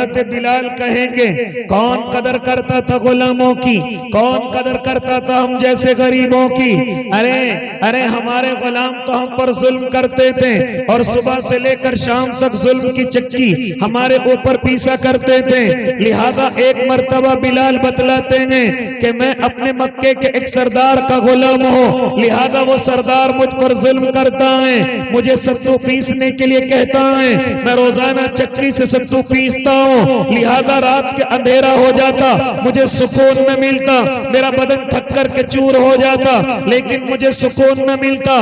حضرت بلال کہیں گے کون قدر کرتا تھا غلاموں کی، کون قدر کرتا تھا ہم جیسے غریبوں کی؟ ارے ہمارے غلام تو ہم پر ظلم کرتے تھے اور صبح سے لے کر شام تک ظلم کی چکی ہمارے اوپر پیسا کرتے تھے۔ لہذا ایک مرتبہ بلال بتلاتے ہیں کہ میں اپنے مکے کے ایک سردار کا غلام ہوں، لہذا وہ سردار مجھ پر ظلم کرتا ہے، مجھے ستو پیسنے کے لیے کہتا ہے، میں روزانہ چکی سے ستو پیستا ہوں، لہذا رات کے اندھیرا ہو جاتا، مجھے سکون نہ ملتا، میرا بدن تھک کر کے چور ہو جاتا، لیکن مجھے سکون نہ ملتا۔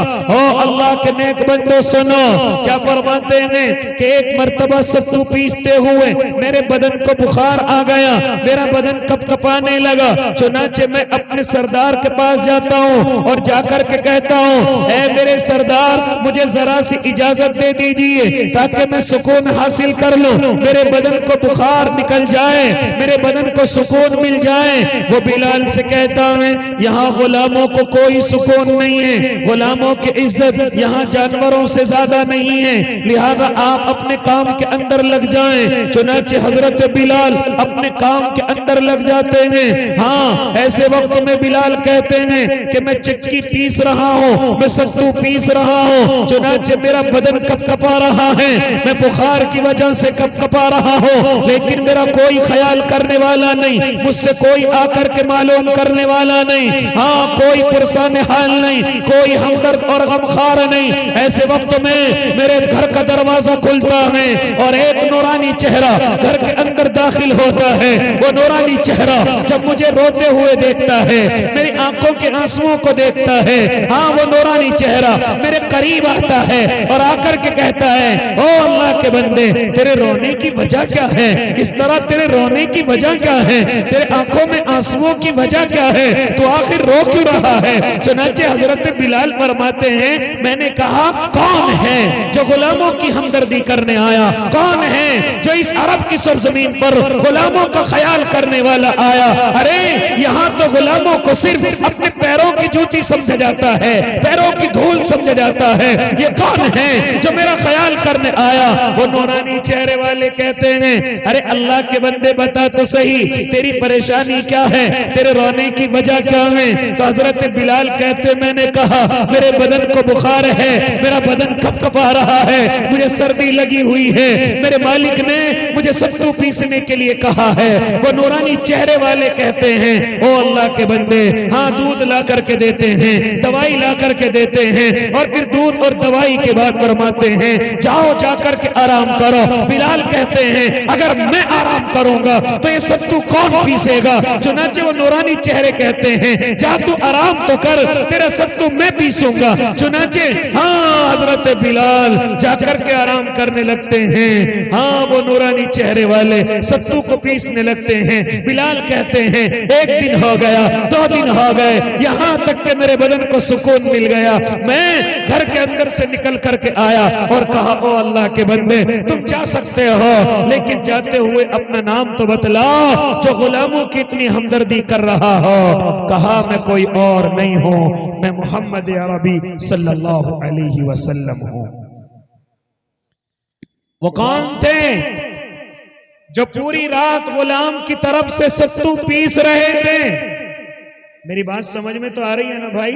اللہ کے نیک بندو سنو، کیا فرماتے ہیں کہ ایک مرتبہ ستو پیستے ہوئے میرے بدن کو بخار آ گیا، میرا بدن کپ کپانے لگا، چنانچہ میں اپنے سردار کے پاس جاتا ہوں اور جا کر کے کہتا ہوں اے میرے سردار مجھے ذرا سی اجازت دے دیجئے تاکہ میں سکون حاصل کر لوں، میرے بدن کو بخار نکل جائے، میرے بدن کو سکون مل جائے۔ وہ بلال سے کہتا ہے یہاں غلاموں کو کوئی سکون نہیں ہے، غلاموں کی عزت یہاں جانوروں سے زیادہ نہیں ہے، لہذا آپ اپنے کام کے اندر لگ جائیں۔ چنانچہ حضرت بلال اپنے کام کے اندر لگ جاتے ہیں۔ ہاں ایسے وقت میں بلال کہتے ہیں کہ میں چکی پیس رہا ہوں، میں ستو پیس رہا ہوں، چنانچہ میرا بدن کپ کپا رہا ہے، میں بخار کی وجہ سے کپ کپا رہا ہوں، لیکن میرا کوئی خیال کرنے والا نہیں، مجھ سے کوئی آ کر کے معلوم کرنے والا نہیں، ہاں کوئی پرسان حال نہیں، کوئی ہمدرد اور غمخوار نہیں۔ ایسے وقت میں میرے گھر کا دروازہ کھلتا ہے اور ایک نورانی چہرہ گھر کے اندر داخل ہوتا ہے۔ وہ نورانی چہرہ جب مجھے روتے ہوئے دیکھتا ہے، میری آنکھوں کے آنسوؤں کو دیکھتا ہے، ہاں وہ نورانی چہرہ میرے قریب آتا ہے اور آ کر کے کہتا ہے او اللہ کے بندے تیرے رونے کی وجہ کیا ہے؟ اس طرح تیرے رونے کی وجہ کیا ہے؟ تیرے آنکھوں میں آنسوؤں کی وجہ کیا ہے؟ تو آخر رو کیوں رہا ہے؟ چنانچہ حضرت بلال فرماتے ہیں میں نے کہا کون ہے جو غلاموں کی ہمدردی کرنے آیا؟ کون ہے جو اس عرب کی سرزمین پر غلاموں کا خیال کرنے والا آیا؟ ارے یہاں تو غلاموں کو صرف اپنے پیروں کی جوتی سمجھا جاتا ہے، پیروں کی دھول سمجھا جاتا ہے، یہ کون ہے جو میرا خیال کرنے آیا؟ وہ نورانی چہرے والے کہتے ہیں ارے اللہ کے بندے بتا تو صحیح تیری پریشانی کیا ہے، تیرے رونے کی وجہ کیا ہے؟ تو حضرت بلال کہتے میں نے کہا میرے بدن کو بخار ہے، میرا بدن کپ کپا رہا ہے، مجھے سردی لگی ہوئی ہے، میرے مالک نے مجھے ستو پیسنے کے لیے کہا ہے۔ وہ نورانی چہرے والے کہتے ہیں او اللہ کے بندے ہاں دودھ لا کر کے دیتے ہیں، دوائی لا کر کے دیتے ہیں، اور پھر دودھ اور دوائی کے بعد فرماتے ہیں جاؤ جا کر کے آرام کرو۔ بلال کہتے ہیں اگر میں آرام کروں گا تو یہ ستو کون پیسے گا؟ چنانچہ وہ نورانی چہرے کہتے ہیں جا تو آرام تو کر، تیرا ستو میں پیسوں گا۔ چنانچہ ہاں حضرت بلال جا کر کے آرام کرنے لگتے ہیں، ہاں وہ نورانی چہرے والے ستو کو پیسنے لگتے ہیں۔ بلال کہتے ہیں ایک دن ہو گیا، 2 دن ہو گئے، یہاں تک کہ میرے بدن کو سکون مل گیا، میں گھر کے اندر سے نکل کر کے آیا اور کہا او اللہ کے بندے تم جا سکتے ہو لیکن جاتے ہوئے اپنا نام تو بتلاؤ جو غلاموں کی اتنی ہمدردی کر رہا ہو۔ کہا میں کوئی اور نہیں ہوں، میں محمد عربی صلی اللہ علیہ وسلم ہوں۔ وہ کون تھے جو پوری رات غلام کی طرف سے ستو پیس رہے تھے؟ میری بات سمجھ میں تو آ رہی ہے نا بھائی؟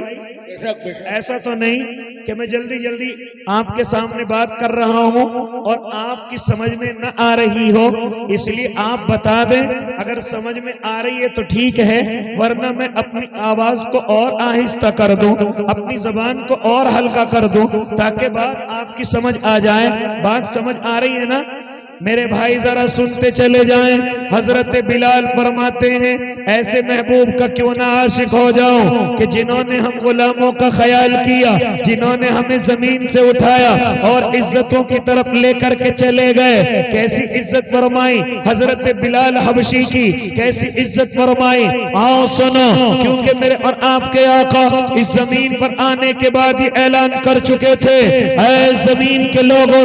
ایسا تو نہیں کہ میں جلدی جلدی آپ کے سامنے بات کر رہا ہوں اور آپ کی سمجھ میں نہ آ رہی ہو، اس لیے آپ بتا دیں، اگر سمجھ میں آ رہی ہے تو ٹھیک ہے، ورنہ میں اپنی آواز کو اور آہستہ کر دوں، اپنی زبان کو اور ہلکا کر دوں تاکہ بات آپ کی سمجھ آ جائے۔ بات سمجھ آ رہی ہے نا؟ میرے بھائی ذرا سنتے چلے جائیں۔ حضرت بلال فرماتے ہیں ایسے محبوب کا کیوں نہ عاشق ہو جاؤں کہ جنہوں نے ہم غلاموں کا خیال کیا، جنہوں نے ہمیں زمین سے اٹھایا اور عزتوں کی طرف لے کر کے چلے گئے۔ کیسی عزت فرمائی حضرت بلال حبشی کی، کیسی عزت فرمائی۔ آؤ سنو، کیونکہ میرے اور آپ کے آقا اس زمین پر آنے کے بعد یہ اعلان کر چکے تھے اے زمین کے لوگوں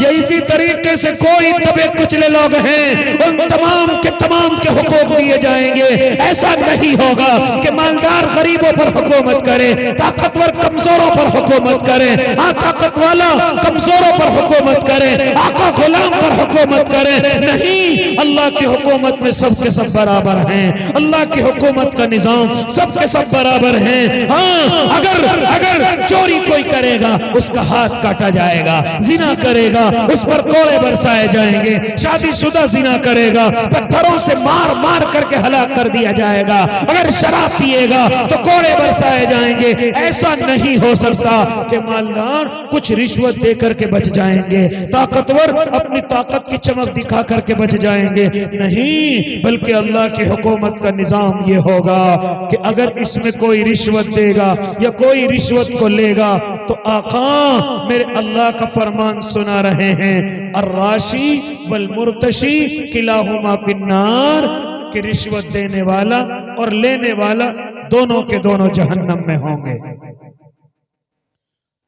یا اسی طریقے سے کوئی دبے کچلے لوگ ہیں ان تمام کے حقوق دیے جائیں گے. ایسا نہیں ہوگا کہ مالدار غریبوں پر حکومت کرے, طاقتور کمزوروں پر حکومت کرے, طاقت والا کمزوروں پر حکومت کرے, آقا غلام پر حکومت کرے. نہیں, اللہ کی حکومت میں سب کے سب برابر ہیں. اللہ کی حکومت کا نظام سب کے سب برابر ہیں. اگر چوری کوئی کرے گا اس کا ہاتھ کاٹا جائے گا, زنا کرے گا اس پر کوڑے برسائے جائیں گے, شادی شدہ زنا کرے گا پتھروں سے مار مار کر کے ہلاک کر دیا جائے گا, اگر شراب پیے گا تو کوڑے برسائے جائیں گے. ایسا نہیں ہو سکتا کہ مالدار کچھ رشوت دے کر کے بچ جائیں گے, طاقتور اپنی طاقت کی چمک دکھا کر کے بچ جائیں گے. نہیں, بلکہ اللہ کی حکومت کا نظام یہ ہوگا کہ اگر اس میں کوئی رشوت دے گا یا کوئی رشوت کو لے گا تو آقا میرے اللہ کا فرمان سنا رہے ہیں, الراشی والمرتشی کلاہما فی النار, کہ رشوت دینے والا اور لینے والا دونوں کے دونوں جہنم میں ہوں گے.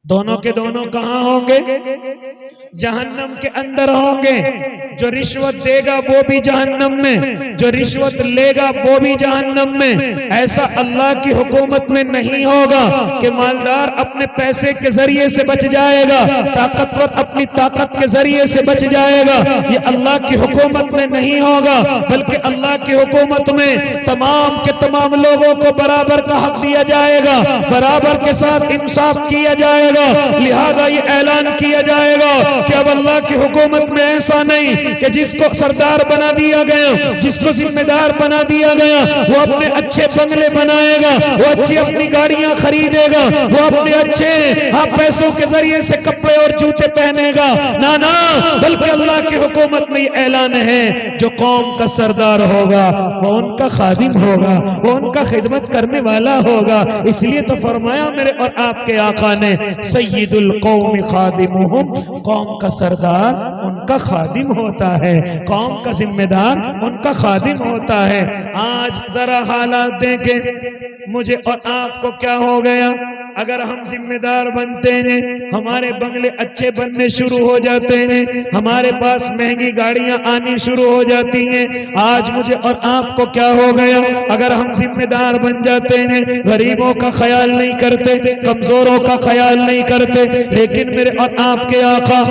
دونوں کے دونوں کہاں ہوں گے؟ جہنم کے اندر ہوں گے. جو رشوت دے گا وہ بھی جہنم میں, جو رشوت لے گا وہ بھی جہنم میں. ایسا اللہ کی حکومت میں نہیں ہوگا کہ مالدار اپنے پیسے کے ذریعے سے بچ جائے گا, طاقتور اپنی طاقت کے ذریعے سے بچ جائے گا. یہ اللہ کی حکومت میں نہیں ہوگا, بلکہ اللہ کی حکومت میں تمام کے تمام لوگوں کو برابر کا حق دیا جائے گا, برابر کے ساتھ انصاف کیا جائے گا. لہذا یہ اعلان کیا جائے گا کہ اب اللہ کی حکومت میں ایسا نہیں کہ جس کو سردار بنا دیا گیا, جس کو ذمہ دار بنا دیا گیا وہ اپنے اچھے بنگلے بنائے گا, وہ اچھی اپنی گاڑیاں خریدے گا, وہ اپنے اچھے پیسوں کے ذریعے سے کپڑے اور جوتے پہنے گا. نہ, بلکہ اللہ کی حکومت میں یہ اعلان ہے جو قوم کا سردار ہوگا وہ ان کا خادم ہوگا, وہ ان کا خدمت کرنے والا ہوگا. اس لیے تو فرمایا میرے اور آپ کے آقا نے, سید القوم خادمہم, قوم کا سردار ان کا خادم ہوتا ہے, قوم کا ذمہ دار ان کا خادم ہوتا ہے. آج ذرا حالات دیکھیں, مجھے اور آپ کو کیا ہو گیا. اگر ہم ذمہ دار بنتے ہیں ہمارے بنگلے اچھے بننے شروع ہو جاتے ہیں, ہمارے پاس مہنگی گاڑیاں آنی شروع ہو جاتی ہیں. آج مجھے اور آپ کو کیا ہو گیا, اگر ہم ذمہ دار بن جاتے ہیں غریبوں کا خیال نہیں کرتے, کمزوروں کا خیال نہیں کرتے. لیکن میرے اور آپ کے آقا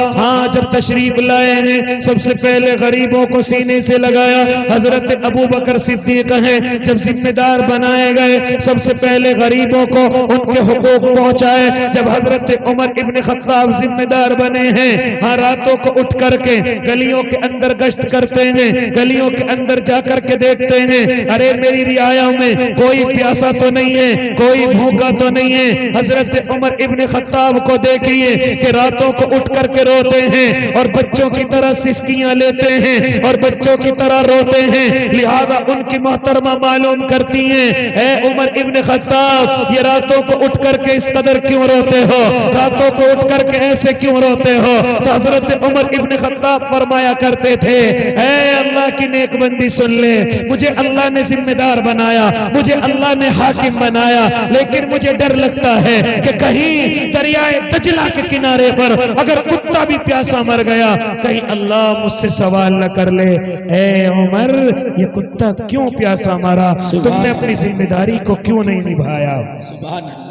جب تشریف لائے ہیں سب سے پہلے غریبوں کو سینے سے لگایا. حضرت ابو بکر صدیق ہیں جب ذمہ دار بنائے گئے سب سے پہلے غریبوں کو ان کے حقوق پہنچائے. جب حضرت عمر ابن خطاب ذمہ دار بنے ہیں راتوں کو اٹھ کر کے گلیوں کے اندر گشت کرتے ہیں, گلیوں کے اندر جا کر کے دیکھتے ہیں ارے میری رعایا میں کوئی پیاسا تو نہیں ہے, کوئی بھوکا تو نہیں ہے. حضرت عمر ابن خطاب کو دیکھیے کہ راتوں کو اٹھ کر کے روتے ہیں اور بچوں کی طرح سسکیاں لیتے ہیں اور بچوں کی طرح روتے ہیں. لہذا ان کی محترمہ معلوم کرتی ہیں, اے عمر ابن خطاب یہ راتوں کو اٹھ کر کے اس قدر کیوں روتے ہو, راتوں کو اٹھ کر کے ایسے کیوں روتے ہو. تو حضرت عمر ابن خطاب فرمایا کرتے تھے, اے اللہ کی نیک بندی سن لے, مجھے اللہ نے ذمہ دار بنایا, مجھے اللہ نے حاکم بنایا, لیکن مجھے ڈر لگتا ہے کہ کہیں دریائے دجلہ کے کنارے پر اگر کتا بھی پیاسا مر گیا کہیں اللہ مجھ سے سوال نہ کر لے, اے عمر یہ کتا کیوں پیاسا مرا, تم نے اپنی ذمہ داری کو کیوں نہیں نبھایا. سبحان اللہ.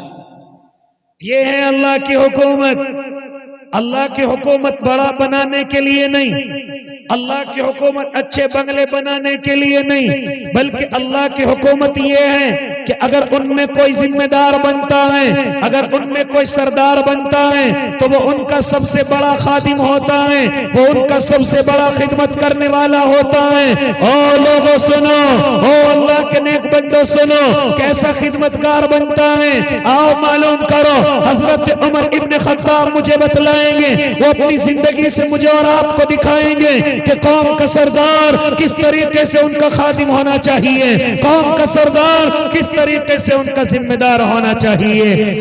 یہ ہے اللہ کی حکومت. اللہ کی حکومت بڑا بنانے کے لیے نہیں, اللہ کی حکومت اچھے بنگلے بنانے کے لیے نہیں, بلکہ اللہ کی حکومت یہ ہے کہ اگر ان میں کوئی ذمہ دار بنتا ہے, اگر ان میں کوئی سردار بنتا ہے تو وہ ان کا سب سے بڑا خادم ہوتا ہے, وہ ان کا سب سے بڑا خدمت کرنے والا ہوتا ہے. او لوگوں سنو, او اللہ کے نیک بندوں سنو, کیسا خدمتگار بنتا ہے آؤ معلوم کرو. حضرت عمر ابن خطاب مجھے بتلائیں گے, وہ اپنی زندگی سے مجھے اور آپ کو دکھائیں گے کہ قوم کا سردار کس طریقے سے ان کا خادم ہونا چاہیے, قوم کا سردار کس طریقے سے ان کا ذمہ دار ہونا چاہیے.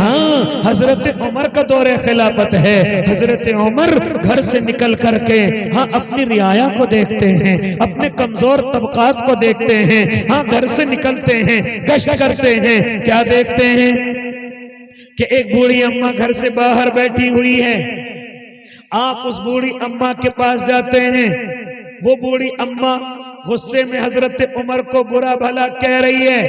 حضرت عمر کا دور خلافت ہے. حضرت عمر گھر سے نکل کر کے اپنی رعایا کو دیکھتے ہیں, اپنے کمزور طبقات کو دیکھتے ہیں, گھر سے نکلتے ہیں, گشت کرتے ہیں. کیا دیکھتے ہیں کہ ایک بوڑھی اماں گھر سے باہر بیٹھی ہوئی ہے, آپ اس بوڑھی اماں کے پاس جاتے ہیں، وہ بوڑھی اماں غصے میں حضرت عمر کو برا بھلا کہہ رہی ہے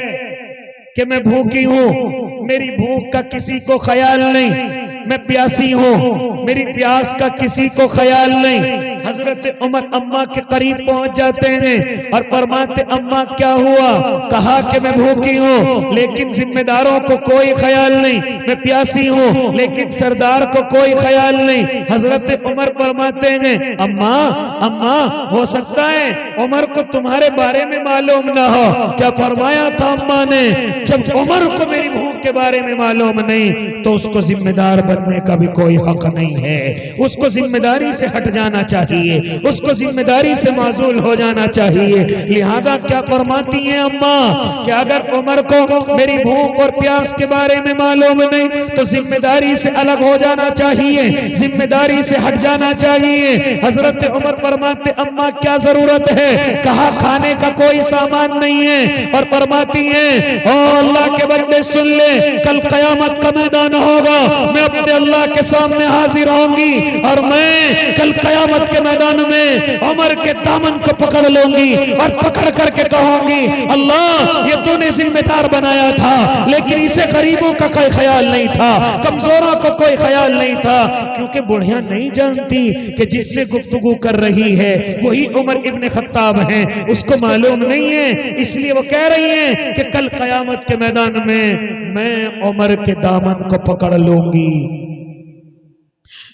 کہ میں بھوکی ہوں، میری بھوک کا کسی کو خیال نہیں، میں پیاسی ہوں، میری پیاس کا کسی کو خیال نہیں۔ حضرت عمر اماں کے قریب پہنچ جاتے ہیں اور فرماتے اماں کیا ہوا؟ کہا کہ میں بھوکی ہوں لیکن ذمہ داروں کو کوئی خیال نہیں، میں پیاسی ہوں لیکن سردار کو کوئی خیال نہیں۔ حضرت عمر فرماتے ہیں اماں ہو سکتا ہے عمر کو تمہارے بارے میں معلوم نہ ہو۔ کیا فرمایا تھا اماں نے؟ جب عمر کو میری بھوک کے بارے میں معلوم نہیں تو اس کو ذمہ دار بننے کا بھی کوئی حق نہیں ہے، اس کو ذمہ داری سے ہٹ جانا چاہیے، اس کو ذمہ داری سے معزول ہو جانا چاہیے۔ لہذا کیا فرماتی ہیں اماں کہ اگر عمر کو میری بھوک اور پیاس کے بارے میں معلوم نہیں تو ذمہ داری سے الگ ہو جانا چاہیے، ذمہ داری سے ہٹ جانا چاہیے۔ حضرت عمر فرماتے اماں کیا ضرورت ہے؟ کہا کھانے کا کوئی سامان نہیں ہے، اور فرماتی ہیں او اللہ کے بندے سن لے، کل قیامت کا میدان ہوگا، میں اپنے اللہ کے سامنے حاضر ہوں گی اور میں کل قیامت کے میدان میں عمر کے دامن کو پکڑ لوں گی اور پکڑ کر کے کہوں گی اللہ یہ تو نے ذمہ دار بنایا تھا لیکن اسے غریبوں کا کوئی خیال نہیں تھا، کمزوروں کو کوئی خیال نہیں تھا، کیونکہ بڑھیاں نہیں جانتی کہ جس سے گفتگو کر رہی ہے وہی عمر ابن خطاب ہیں، اس کو معلوم نہیں ہے، اس لیے وہ کہہ رہی ہیں کہ کل قیامت کے میدان میں عمر کے دامن کو پکڑ لوں گی،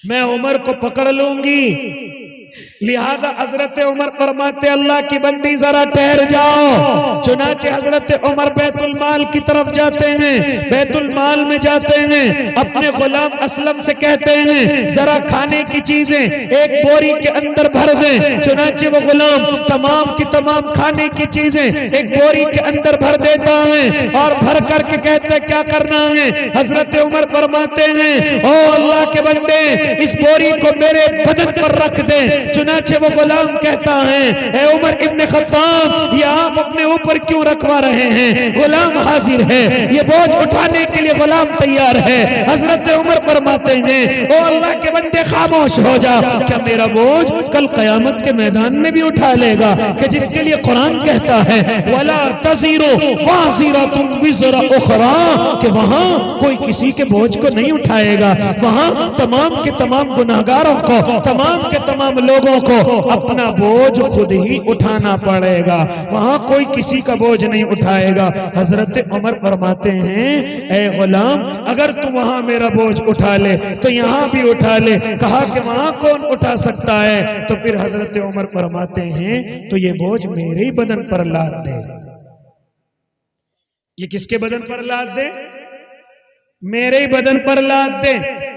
میں عمر کو پکڑ لوں گی۔ لہذا حضرت عمر فرماتے اللہ کی بندی ذرا ٹھہر جاؤ۔ چنانچہ حضرت عمر بیت المال کی طرف جاتے ہیں، بیت المال میں جاتے ہیں، اپنے غلام اسلم سے کہتے ہیں ذرا کھانے کی چیزیں ایک بوری کے اندر بھر دیں۔ چنانچہ وہ غلام تمام کی تمام کھانے کی چیزیں ایک بوری کے اندر بھر دیتا ہے اور بھر کر کے کہتے ہیں کیا کرنا ہے؟ حضرت عمر فرماتے ہیں او اللہ کے بندے اس بوری کو میرے بدن پر رکھ دے۔ چنانچہ وہ غلام کہتا ہے اے عمر ابن خطاب یہ آپ اپنے اوپر کیوں رکھوا رہے ہیں؟ غلام حاضر ہے، یہ بوجھ اٹھانے کے لیے غلام تیار ہے۔ حضرت عمر فرماتے ہیں او اللہ کے بندے خاموش ہو جا، کیا میرا بوجھ کل قیامت کے میدان میں بھی اٹھا لے گا کہ جس کے لیے قرآن کہتا ہے وَلَا تَزِرُ وَازِرَةٌ وِزْرَ أُخْرَىٰ کہ وہاں کوئی کسی کے بوجھ کو نہیں اٹھائے گا، وہاں تمام کے تمام گناہگاروں کو، تمام کے تمام لوگوں کو اپنا بوجھ خود ہی اٹھانا پڑے گا، وہاں کوئی کسی کا بوجھ نہیں اٹھائے گا۔ حضرت عمر فرماتے ہیں اے غلام اگر تو وہاں میرا بوجھ اٹھا لے تو یہاں بھی اٹھا لے۔ کہا کہ وہاں کون اٹھا سکتا ہے؟ تو پھر حضرت عمر فرماتے ہیں تو یہ بوجھ میرے ہی بدن پر لاد دے۔ یہ کس کے بدن پر لاد دے؟ میرے ہی بدن پر لاد دے۔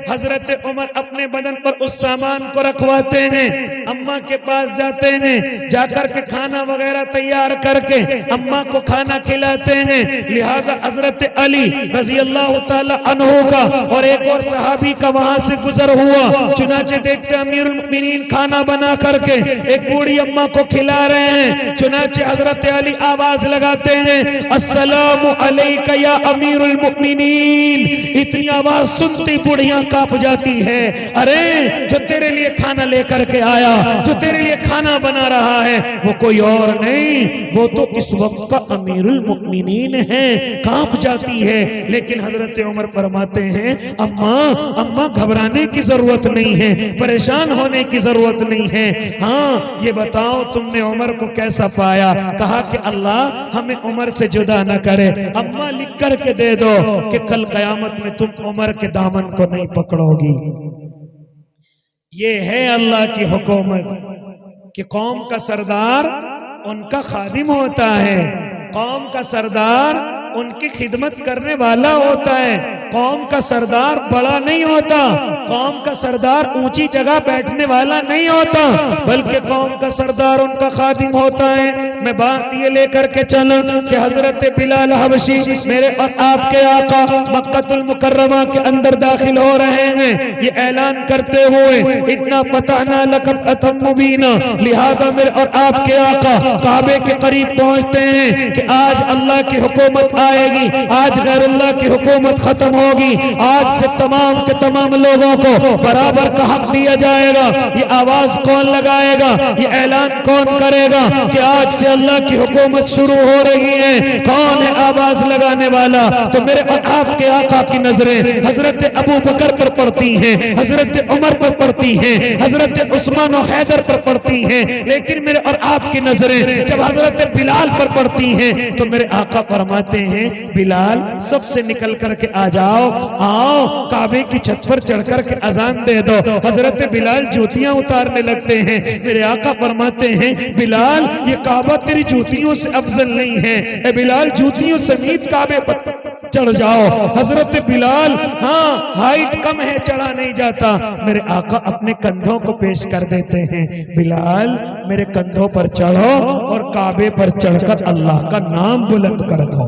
حضرت عمر اپنے بدن پر اس سامان کو رکھواتے ہیں، اماں کے پاس جاتے ہیں، جا کر کے کھانا وغیرہ تیار کر کے اماں کو کھانا کھلاتے ہیں۔ لہذا حضرت علی رضی اللہ تعالی عنہ کا اور ایک اور صحابی کا وہاں سے گزر ہوا، چنانچہ دیکھتے امیر المؤمنین کھانا بنا کر کے ایک بوڑھی اماں کو کھلا رہے ہیں۔ چنانچہ حضرت علی آواز لگاتے ہیں السلام علیک یا امیر المؤمنین۔ اتنی آواز سنتی بوڑھیاں کانپ جاتی ہے، ارے جو تیرے لیے کھانا لے کر کے آیا، جو تیرے لیے کھانا بنا رہا ہے وہ کوئی اور نہیں، وہ تو اس وقت کا امیر المؤمنین ہے۔ کانپ جاتی ہے، لیکن حضرت عمر فرماتے ہیں اماں گھبرانے کی ضرورت نہیں ہے، پریشان ہونے کی ضرورت نہیں ہے۔ ہاں یہ بتاؤ تم نے عمر کو کیسا پایا؟ کہا کہ اللہ ہمیں عمر سے جدا نہ کرے، اماں لکھ کر کے دے دو کہ کل قیامت میں تم عمر کے دامن کو نہیں پکڑو گی۔ یہ ہے اللہ کی حکومت کہ قوم کا سردار ان کا خادم ہوتا ہے، قوم کا سردار ان کی خدمت کرنے والا ہوتا ہے، قوم کا سردار بڑا نہیں ہوتا، قوم کا سردار اونچی جگہ بیٹھنے والا نہیں ہوتا، بلکہ قوم کا سردار ان کا خادم ہوتا ہے۔ میں بات یہ لے کر کے چلوں کہ حضرت بلال حبشی میرے اور آپ کے آقا مکہ المکرمہ کے اندر داخل ہو رہے ہیں، یہ اعلان کرتے ہوئے ان انا فتحنا لک فتحا مبینا، لہذا میرے اور آپ کے آقا کعبے کے قریب پہنچتے ہیں کہ آج اللہ کی حکومت آئے گی، آج غیر اللہ کی حکومت ختم ہوگی، آج سے تمام کے تمام لوگوں کو برابر کا حق دیا جائے گا۔ یہ آواز کون لگائے گا، یہ اعلان کون کرے گا کہ آج سے اللہ کی حکومت شروع ہو رہی ہے؟ کون ہے آواز لگانے والا؟ تو میرے اور آپ کے آقا کی نظریں حضرت ابو بکر پر پڑتی ہیں، حضرت عمر پر پڑتی ہیں، حضرت عثمان و حیدر پر پڑتی ہیں، لیکن میرے اور آپ کی نظریں جب حضرت بلال پر پڑتی ہیں تو میرے آقا فرماتے ہیں بلال سب سے نکل کر کے آ جاؤ، آؤ کعبے کی چھت پر چڑھ کر کے اذان دے دو۔ حضرت بلال جوتیاں اتارنے لگتے ہیں، میرے آقا فرماتے ہیں بلال یہ کعبہ تیری جوتیوں سے افضل نہیں ہے، اے بلال جوتیوں سمیت کعبے پر چڑھ جاؤ۔ حضرت بلال ہاں ہائٹ کم ہے، چڑھا نہیں جاتا، میرے آقا اپنے کندھوں کو پیش کر دیتے ہیں، بلال میرے کندھوں پر چڑھو اور کعبے پر چڑھ کر اللہ کا نام بلند کر دو۔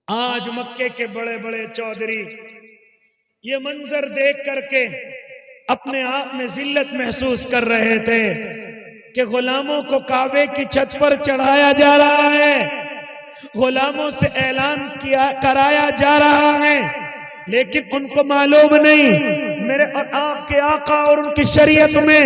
آج مکے کے بڑے بڑے چودھری یہ منظر دیکھ کر کے اپنے آپ میں ذلت محسوس کر رہے تھے کہ غلاموں کو کعبے کی چھت پر چڑھایا جا رہا ہے، غلاموں سے اعلان کرایا جا رہا ہے، لیکن ان کو معلوم نہیں میرے اور آپ کے آقا اور ان کی شریعت میں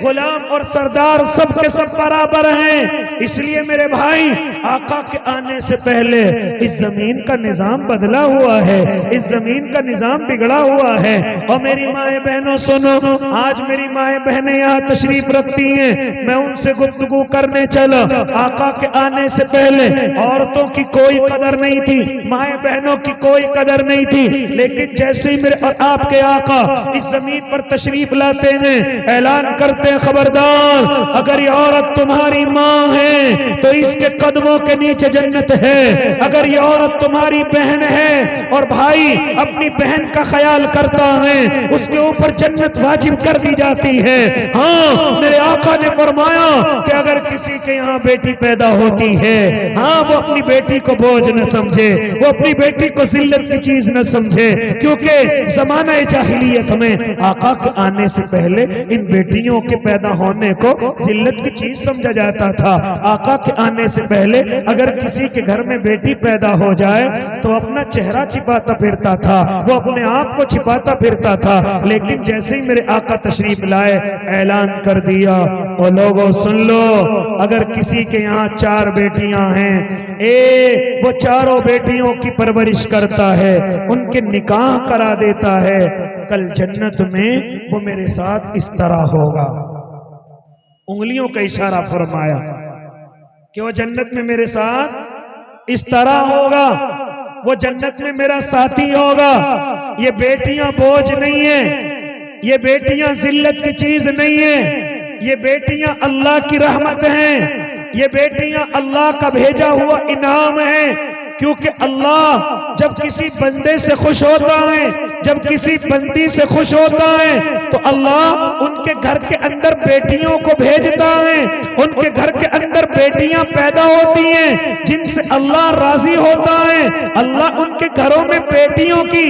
غلام اور سردار سب کے سب برابر ہیں۔ اس لیے میرے بھائی آقا کے آنے سے پہلے اس زمین کا نظام بدلا ہوا ہے، اس زمین کا نظام بگڑا ہوا ہے۔ اور میری مائیں بہنوں سنو، آج میری مائیں بہنیں یہاں تشریف رکھتی ہیں، میں ان سے گفتگو کرنے چلا۔ آقا کے آنے سے پہلے عورتوں کی کوئی قدر نہیں تھی، مائیں بہنوں کی کوئی قدر نہیں تھی، لیکن جیسے ہی میرے اور آپ کے آقا اس زمین پر تشریف لاتے ہیں اعلان کرتے ہیں خبردار اگر یہ عورت تمہاری ماں ہے تو اس کے قدموں کے نیچے جنت ہے، اگر یہ عورت تمہاری بہن ہے اور بھائی اپنی بہن کا خیال کرتا ہے اس کے اوپر جنت واجب کر دی جاتی ہے۔ ہاں میرے آقا نے فرمایا کہ اگر کسی کے یہاں بیٹی پیدا ہوتی ہے ہاں وہ اپنی بیٹی کو بوجھ نہ سمجھے، وہ اپنی بیٹی کو ذلت کی چیز نہ سمجھے، کیونکہ زمانہ جاہلیت میں آقا کے آنے سے پہلے ان بیٹیوں کے پیدا ہونے کو ذلت کی چیز سمجھا جاتا تھا۔ آقا کے آنے سے پہلے اگر کسی کے گھر میں بیٹی پیدا ہو جائے تو اپنا چہرہ چھپاتا پھرتا تھا، وہ اپنے آپ کو چھپاتا پھرتا تھا، لیکن جیسے ہی میرے آقا تشریف لائے اعلان کر دیا اور لوگوں سن لو اگر کسی کے یہاں 4 بیٹیاں ہیں وہ چاروں بیٹیوں کی پرورش کرتا ہے، ان کے نکاح کرا دیتا ہے، کل جنت میں وہ میرے ساتھ اس طرح ہوگا۔ انگلیوں کا اشارہ فرمایا کہ وہ جنت میں میرے ساتھ اس طرح ہوگا، وہ جنت میں میرا ساتھی ہوگا۔ یہ بیٹیاں بوجھ نہیں ہیں، یہ بیٹیاں ذلت کی چیز نہیں ہیں، یہ بیٹیاں اللہ کی رحمت ہیں، یہ بیٹیاں اللہ کا بھیجا ہوا انعام ہے، کیونکہ اللہ جب کسی بندے سے خوش ہوتا ہے، جب کسی بندی سے خوش ہوتا ہے تو اللہ ان کے گھر کے اندر بیٹیوں کو بھیجتا ہے، ان کے گھر کے اندر بیٹیاں پیدا ہوتی ہیں جن سے اللہ راضی ہوتا ہے، اللہ ان کے گھروں میں بیٹیوں کی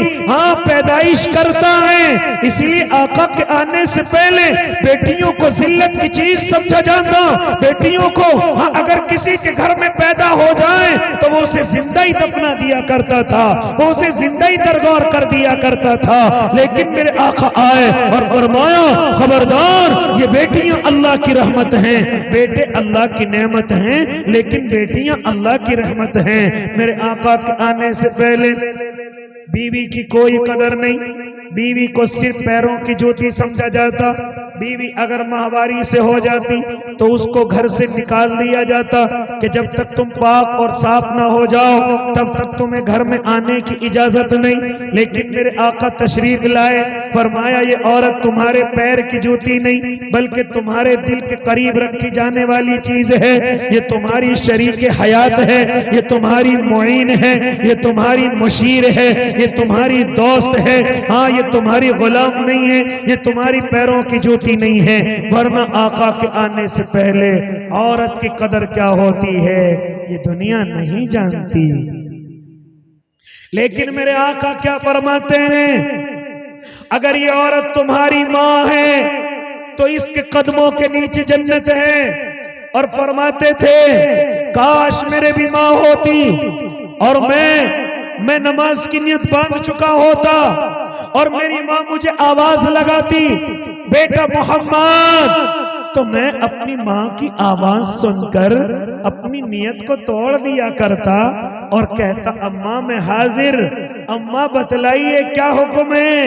پیدائش کرتا ہے۔ اسی لیے آقا کے آنے سے پہلے بیٹیوں کو ذلت کی چیز سمجھا جاتا، بیٹیوں کو اگر کسی کے گھر میں پیدا ہو جائے تو وہ اسے زندہ ہی دفنا دیا کرتا تھا، وہ اسے زندہ ہی درگور کر دیا کرتا تھا، لیکن میرے آقا آئے اور فرمایا خبردار یہ بیٹیاں اللہ کی رحمت ہیں، بیٹے اللہ کی نعمت ہیں، لیکن بیٹیاں اللہ کی رحمت ہیں۔ میرے آقا کے آنے سے پہلے بیوی کی کوئی قدر نہیں، بیوی کو صرف پیروں کی جوتی سمجھا جاتا، بیوی اگر ماہواری سے ہو جاتی تو اس کو گھر سے نکال دیا جاتا کہ جب تک تم پاک اور صاف نہ ہو جاؤ تب تک تمہیں گھر میں آنے کی اجازت نہیں، لیکن میرے آقا تشریف لائے فرمایا یہ عورت تمہارے پیر کی جوتی نہیں بلکہ تمہارے دل کے قریب رکھی جانے والی چیز ہے، یہ تمہاری شریک حیات ہے، یہ تمہاری معین ہے، یہ تمہاری مشیر ہے، یہ تمہاری دوست ہے، ہاں یہ تمہاری غلام نہیں ہے، یہ تمہاری پیروں کی جوتی نہیں ہے۔ ورنہ آقا کے آنے سے پہلے عورت کی قدر کیا ہوتی ہے یہ دنیا نہیں جانتی، لیکن میرے آقا کیا فرماتے ہیں اگر یہ عورت تمہاری ماں ہے تو اس کے قدموں کے نیچے جنت ہے. اور فرماتے تھے کاش میرے بھی ماں ہوتی اور میں نماز کی نیت باندھ چکا ہوتا اور میری ماں مجھے آواز لگاتی بیٹا محمد، تو میں اپنی ماں کی آواز سن کر اپنی نیت کو توڑ دیا کرتا اور کہتا اماں میں حاضر، اماں بتلائیے کیا حکم ہے.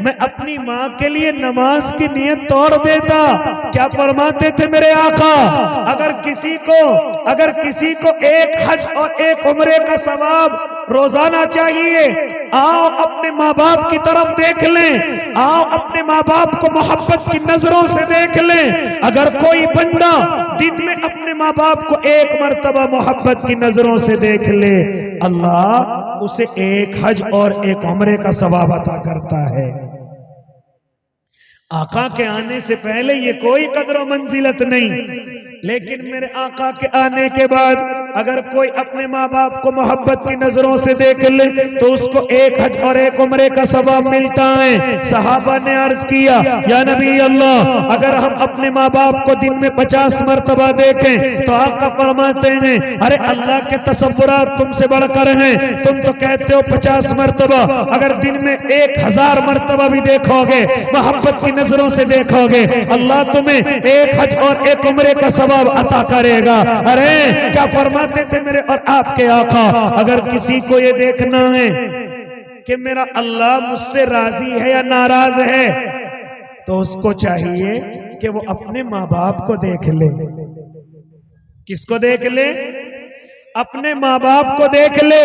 میں اپنی ماں کے لیے نماز کی نیت توڑ دیتا. کیا فرماتے تھے میرے آقا؟ اگر کسی کو ایک حج اور ایک عمرے کا ثواب روزانہ چاہیے، آؤ اپنے ماں باپ کی طرف دیکھ لیں، آؤ اپنے ماں باپ کو محبت کی نظروں سے دیکھ لیں. اگر کوئی بندہ دن میں اپنے ماں باپ کو ایک مرتبہ محبت کی نظروں سے دیکھ لے، اللہ اسے ایک حج اور ایک عمرے کا ثواب عطا کرتا ہے. آقا کے آنے سے پہلے یہ کوئی قدر و منزلت نہیں، لیکن میرے آقا کے آنے کے بعد اگر کوئی اپنے ماں باپ کو محبت کی نظروں سے دیکھ لے تو اس کو ایک حج اور ایک عمرے کا ثواب ملتا ہے. صحابہ نے عرض کیا یا نبی اللہ، اگر ہم اپنے ماں باپ کو دن میں 50 مرتبہ دیکھیں تو آقا فرماتے ہیں ارے اللہ کے تصورات تم سے بڑھ کر ہیں. تم تو کہتے ہو 50 مرتبہ، اگر دن میں 1000 مرتبہ بھی دیکھو گے، محبت کی نظروں سے دیکھو گے، اللہ تمہیں ایک حج اور ایک عمرے کا ثواب عطا کرے گا. ارے کیا فرماتے تھے میرے اور آپ کے آقا؟ اگر کسی کو یہ دیکھنا ہے کہ میرا اللہ مجھ سے راضی ہے یا ناراض ہے تو اس کو چاہیے کہ وہ اپنے ماں باپ کو دیکھ لے. کس کو دیکھ لے؟ اپنے ماں باپ کو دیکھ لے.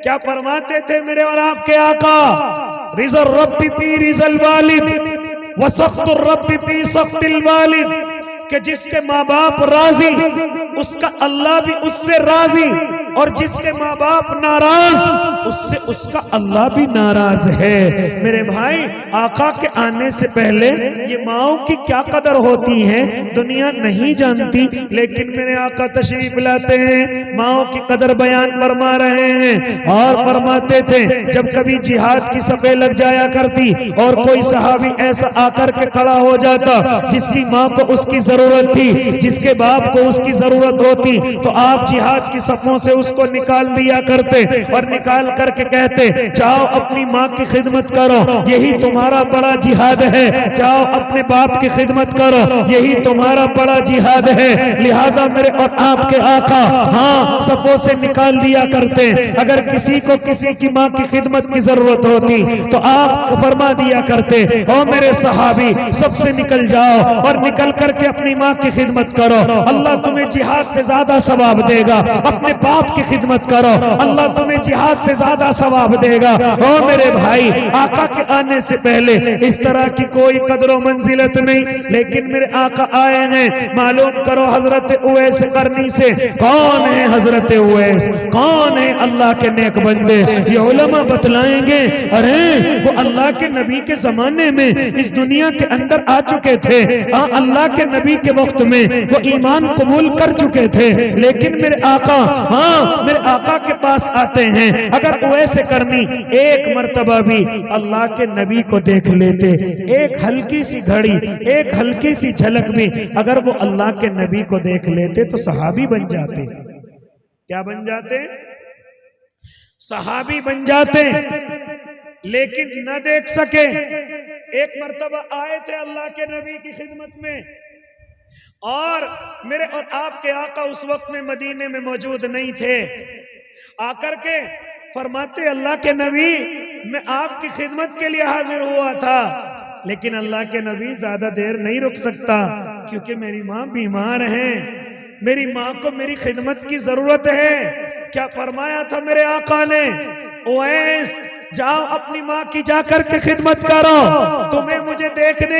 کیا فرماتے تھے میرے اور آپ کے آقا؟ رضا الرب فی رضا الوالد وسخط الرب فی سخط الوالد، کہ جس کے ماں باپ راضی اس کا اللہ بھی اس سے راضی، اور جس کے ماں باپ ناراض اس کا اللہ بھی ناراض ہے. میرے بھائی، آقا کے آنے سے پہلے یہ ماؤں کی کیا قدر ہوتی ہے دنیا نہیں جانتی، لیکن میرے آقا تشریف لاتے ہیں، ماؤں کی قدر بیان فرما رہے ہیں. اور فرماتے تھے جب کبھی جہاد کی صفیں لگ جایا کرتی اور کوئی صحابی ایسا آ کر کے کھڑا ہو جاتا جس کی ماں کو اس کی ضرورت تھی، جس کے باپ کو اس کی ضرورت ہوتی، تو آپ جہاد کی صفوں سے اس کو نکال دیا کرتے اور نکال کر کے کہتے جاؤ اپنی ماں کی خدمت کرو، یہی تمہارا بڑا جہاد ہے. جاؤ اپنے باپ کی خدمت کرو، یہی تمہارا بڑا جہاد ہے. لہذا میرے اور آپ کے آقا ہاں صفوں سے نکال دیا کرتے. اگر کسی کو کسی کی ماں کی خدمت کی ضرورت ہوتی تو آپ فرما دیا کرتے او میرے صحابی سب سے نکل جاؤ اور نکل کر کے اپنی ماں کی خدمت کرو، اللہ تمہیں جہاد سے زیادہ ثواب دے گا. اپنے باپ کی خدمت کرو، اللہ تمہیں جہاد سے زیادہ ثواب دے گا. او میرے بھائی، آقا کے آنے سے پہلے اس طرح کی کوئی قدر و منزلت نہیں، لیکن میرے آقا آئے ہیں. معلوم کرو حضرت اویس قرنی سے، کون ہے حضرت اویس؟ کون ہے اللہ کے نیک بندے؟ یہ علماء بتلائیں گے ارے وہ اللہ کے نبی کے زمانے میں اس دنیا کے اندر آ چکے تھے. اللہ کے نبی کے وقت میں وہ ایمان قبول کر چکے تھے، لیکن میرے آقا میرے آقا کے پاس آتے ہیں. اگر اویس قرنی ایک مرتبہ بھی اللہ کے نبی کو دیکھ لیتے، ایک ہلکی سی گھڑی، ایک ہلکی سی جھلک بھی اگر وہ اللہ کے نبی کو دیکھ لیتے تو صحابی بن جاتے. کیا بن جاتے؟ صحابی بن جاتے. لیکن نہ دیکھ سکے. ایک مرتبہ آئے تھے اللہ کے نبی کی خدمت میں، اور میرے اور آپ کے آقا اس وقت میں مدینے میں موجود نہیں تھے. آ کر کے فرماتے اللہ کے نبی میں آپ کی خدمت کے لیے حاضر ہوا تھا، لیکن اللہ کے نبی زیادہ دیر نہیں رک سکتا کیونکہ میری ماں بیمار ہے، میری ماں کو میری خدمت کی ضرورت ہے. کیا فرمایا تھا میرے آقا نے؟ اویس جاؤ اپنی ماں کی جا کر کے خدمت کرو، تمہیں مجھے دیکھنے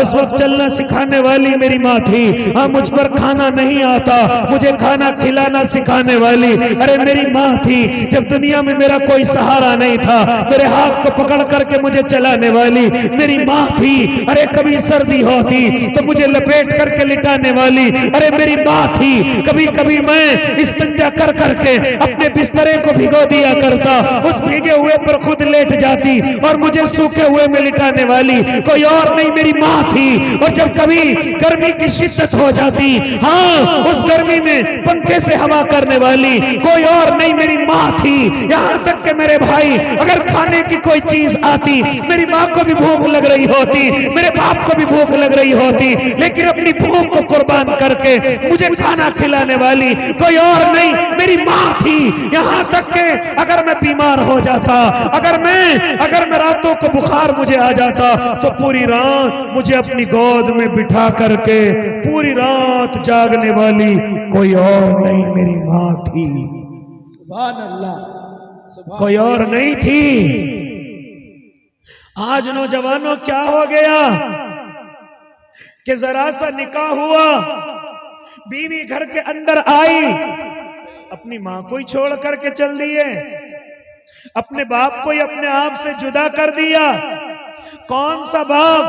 اس وقت چلنا سکھانے والی میری ماں تھی. ہاں مجھ پر کھانا نہیں آتا، مجھے کھانا کھلانا سکھانے والی ارے میری ماں تھی. جب دنیا میں میرا کوئی سہارا نہیں تھا، میرے ہاتھ کو پکڑ کر کے مجھے چلانے والی میری ماں تھی. ارے کبھی سردی ہوتی تو مجھے لپیٹ کر کے لٹانے والی ارے میری ماں تھی. کبھی کبھی میں استنجا کر کر کے اپنے بسترے کو بھگو دیا کرتا، اس بھیگے ہوئے پر خود لیٹ جاتی اور مجھے سوکھے ہوئے میں لٹانے والی کوئی اور نہیں میری ماں تھی. اور جب کبھی گرمی کی شدت ہو جاتی، ہاں اس گرمی میں پنکھے سے ہوا کرنے والی کوئی اور نہیں میری ماں تھی. یہاں تک کہ میرے بھائی اگر کھانے کی کوئی چیز آتی، میری ماں کو بھی بھوک لگ رہی ہوتی، میرے باپ کو بھی بھوک لگ رہی ہوتی، لیکن اپنی بھوک کو قربان کر کے مجھے کھانا کھلانے والی کوئی اور نہیں میری ماں تھی. یہاں تک کہ اگر میں بیمار ہو جاتا، اگر میں راتوں کو بخار مجھے آ جاتا تو پوری رات مجھے اپنی گود میں بٹھا کر کے پوری رات جاگنے والی کوئی اور نہیں میری ماں تھی. سبحان اللہ، سبحان کوئی اور نہیں تھی. آج نوجوانوں کیا ہو گیا کہ ذرا سا نکاح ہوا، بیوی گھر کے اندر آئی، اپنی ماں کو ہی چھوڑ کر کے چل دیے، اپنے باپ کو ہی اپنے آپ سے جدا کر دیا. کون سا باپ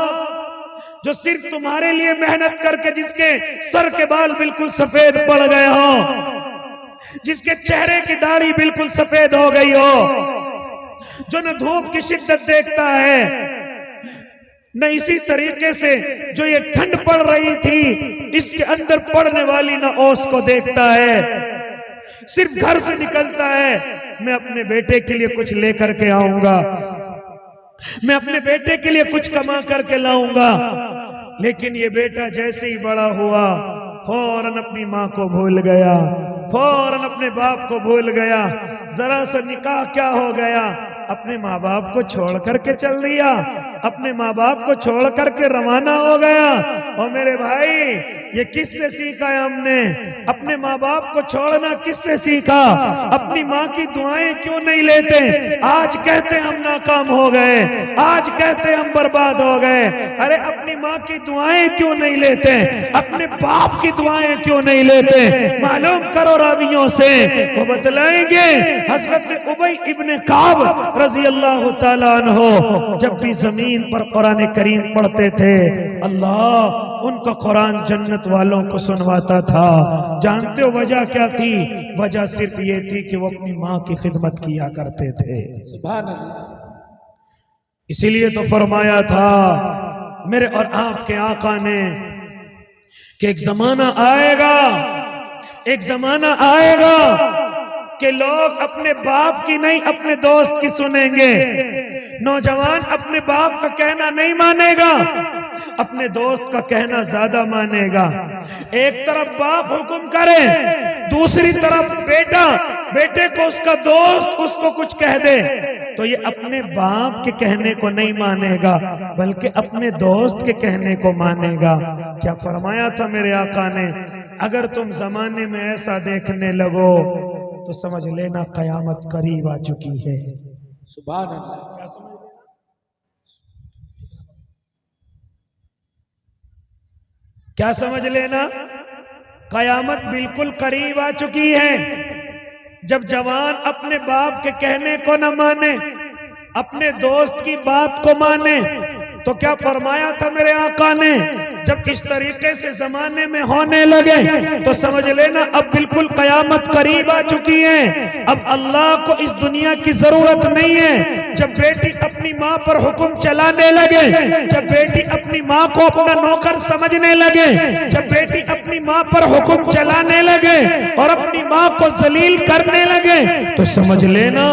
جو صرف تمہارے لیے محنت کر کے جس کے سر کے بال بالکل سفید پڑ گئے ہو، جس کے چہرے کی داڑھی بالکل سفید ہو گئی ہو، جو نہ دھوپ کی شدت دیکھتا ہے نہ اسی طریقے سے جو یہ ٹھنڈ پڑ رہی تھی اس کے اندر پڑنے والی نہ اوس کو دیکھتا ہے، صرف گھر سے نکلتا ہے میں اپنے بیٹے کے لیے کچھ لے کر کے آؤں گا، میں اپنے بیٹے کے لیے کچھ کما کر کے لاؤں گا. لیکن یہ بیٹا جیسے ہی بڑا ہوا فوراً اپنی ماں کو بھول گیا، فوراً اپنے باپ کو بھول گیا. ذرا سا نکاح کیا ہو گیا، اپنے ماں باپ کو چھوڑ کر کے چل دیا، اپنے ماں باپ کو چھوڑ کر کے روانہ ہو گیا. اور میرے بھائی یہ کس سے سیکھا ہے ہم نے؟ اپنے ماں باپ کو چھوڑنا کس سے سیکھا؟ اپنی ماں کی دعائیں کیوں نہیں لیتے؟ آج کہتے ہم ناکام ہو گئے، آج کہتے ہم برباد ہو گئے. ارے اپنی ماں کی دعائیں کیوں نہیں لیتے؟ اپنے باپ کی دعائیں کیوں نہیں لیتے؟ معلوم کرو راویوں سے، وہ بتلائیں گے حضرت ابی ابن کعب رضی اللہ تعالیٰ عنہ جب بھی زمین پر قرآن کریم پڑھتے تھے، اللہ ان کا قرآن جنت والوں کو سنواتا تھا. جانتے ہو وجہ کیا تھی؟ وجہ صرف یہ تھی کہ وہ اپنی ماں کی خدمت کیا کرتے تھے. سبحان اللہ. اسی لیے تو فرمایا تھا میرے اور آپ کے آقا نے کہ ایک زمانہ آئے گا، ایک زمانہ آئے گا کہ لوگ اپنے باپ کی نہیں اپنے دوست کی سنیں گے. نوجوان اپنے باپ کا کہنا نہیں مانے گا، اپنے دوست کا کہنا زیادہ مانے گا. ایک طرف باپ حکم کرے، دوسری طرف بیٹے کو اس کا دوست اس کو کچھ کہہ دے تو یہ اپنے باپ کے کہنے کو نہیں مانے گا بلکہ اپنے دوست کے کہنے کو مانے گا. کیا فرمایا تھا میرے آقا نے؟ اگر تم زمانے میں ایسا دیکھنے لگو تو سمجھ لینا قیامت قریب آ چکی ہے. سبحان اللہ. کیا سمجھ لینا؟ قیامت بالکل قریب آ چکی ہے. جب جوان اپنے باپ کے کہنے کو نہ مانے، اپنے دوست کی بات کو مانے، تو کیا فرمایا تھا میرے آقا نے؟ جب اس طریقے سے زمانے میں ہونے لگے تو سمجھ لینا اب بالکل قیامت قریب آ چکی ہے. اب اللہ کو اس دنیا کی ضرورت نہیں ہے. جب بیٹی اپنی ماں پر حکم چلانے لگے، جب بیٹی اپنی ماں کو اپنا نوکر سمجھنے لگے، جب بیٹی اپنی ماں پر حکم چلانے لگے اور اپنی ماں کو ذلیل کرنے لگے تو سمجھ لینا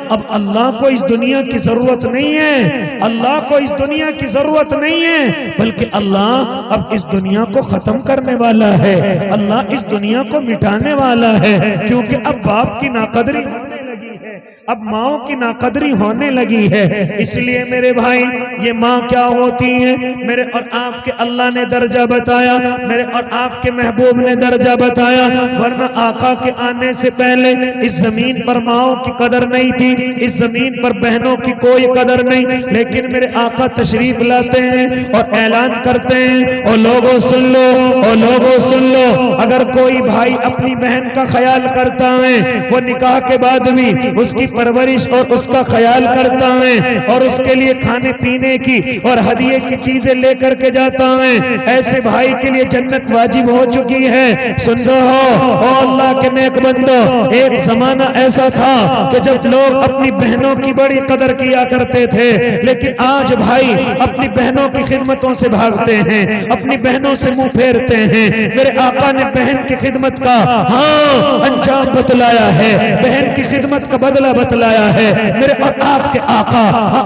اب اللہ کو اس دنیا کی ضرورت نہیں ہے. اللہ کو اس دنیا کی ضرورت نہیں ہے بلکہ اللہ اب اس دنیا کو ختم کرنے والا ہے. اللہ اس دنیا کو مٹانے والا ہے، کیونکہ اب باپ کی ناقدری ہونے لگی ہے. اب ماؤں کی ناقدری ہونے لگی ہے. اس لیے میرے بھائی یہ ماں کیا ہوتی ہے؟ میرے اور آپ کے اللہ نے درجہ بتایا, میرے اور آپ کے محبوب نے درجہ بتایا, ورنہ آقا کے آنے سے پہلے اس زمین پر ماؤں کی قدر نہیں تھی, اس زمین پر بہنوں کی کوئی قدر نہیں. لیکن میرے آقا تشریف لاتے ہیں اور اعلان کرتے ہیں, او لوگوں سن لو, او لوگوں سن لو, اگر کوئی بھائی اپنی بہن کا خیال کرتا ہے, وہ نکاح کے بعد بھی اس کی پرورش اور اس کا خیال کرتا ہے اور اس کے لیے کھانے پینے کی اور ہدیے کی چیزیں لے کر کے جاتا ہے, ایسے بھائی کے لیے جنت واجب ہو چکی ہے. سن رہو او اللہ کے نیک بندو, ایک زمانہ ایسا تھا کہ جب لوگ اپنی بہنوں کی بڑی قدر کیا کرتے تھے, لیکن آج بھائی اپنی بہنوں کی خدمتوں سے بھاگتے ہیں, اپنی بہنوں سے منہ پھیرتے ہیں. میرے آقا نے بہن کی خدمت کا انجام بتلایا ہے, بہن کی خدمت کا بدلہ بتلایا ہے. میرے اور آپ کے آقا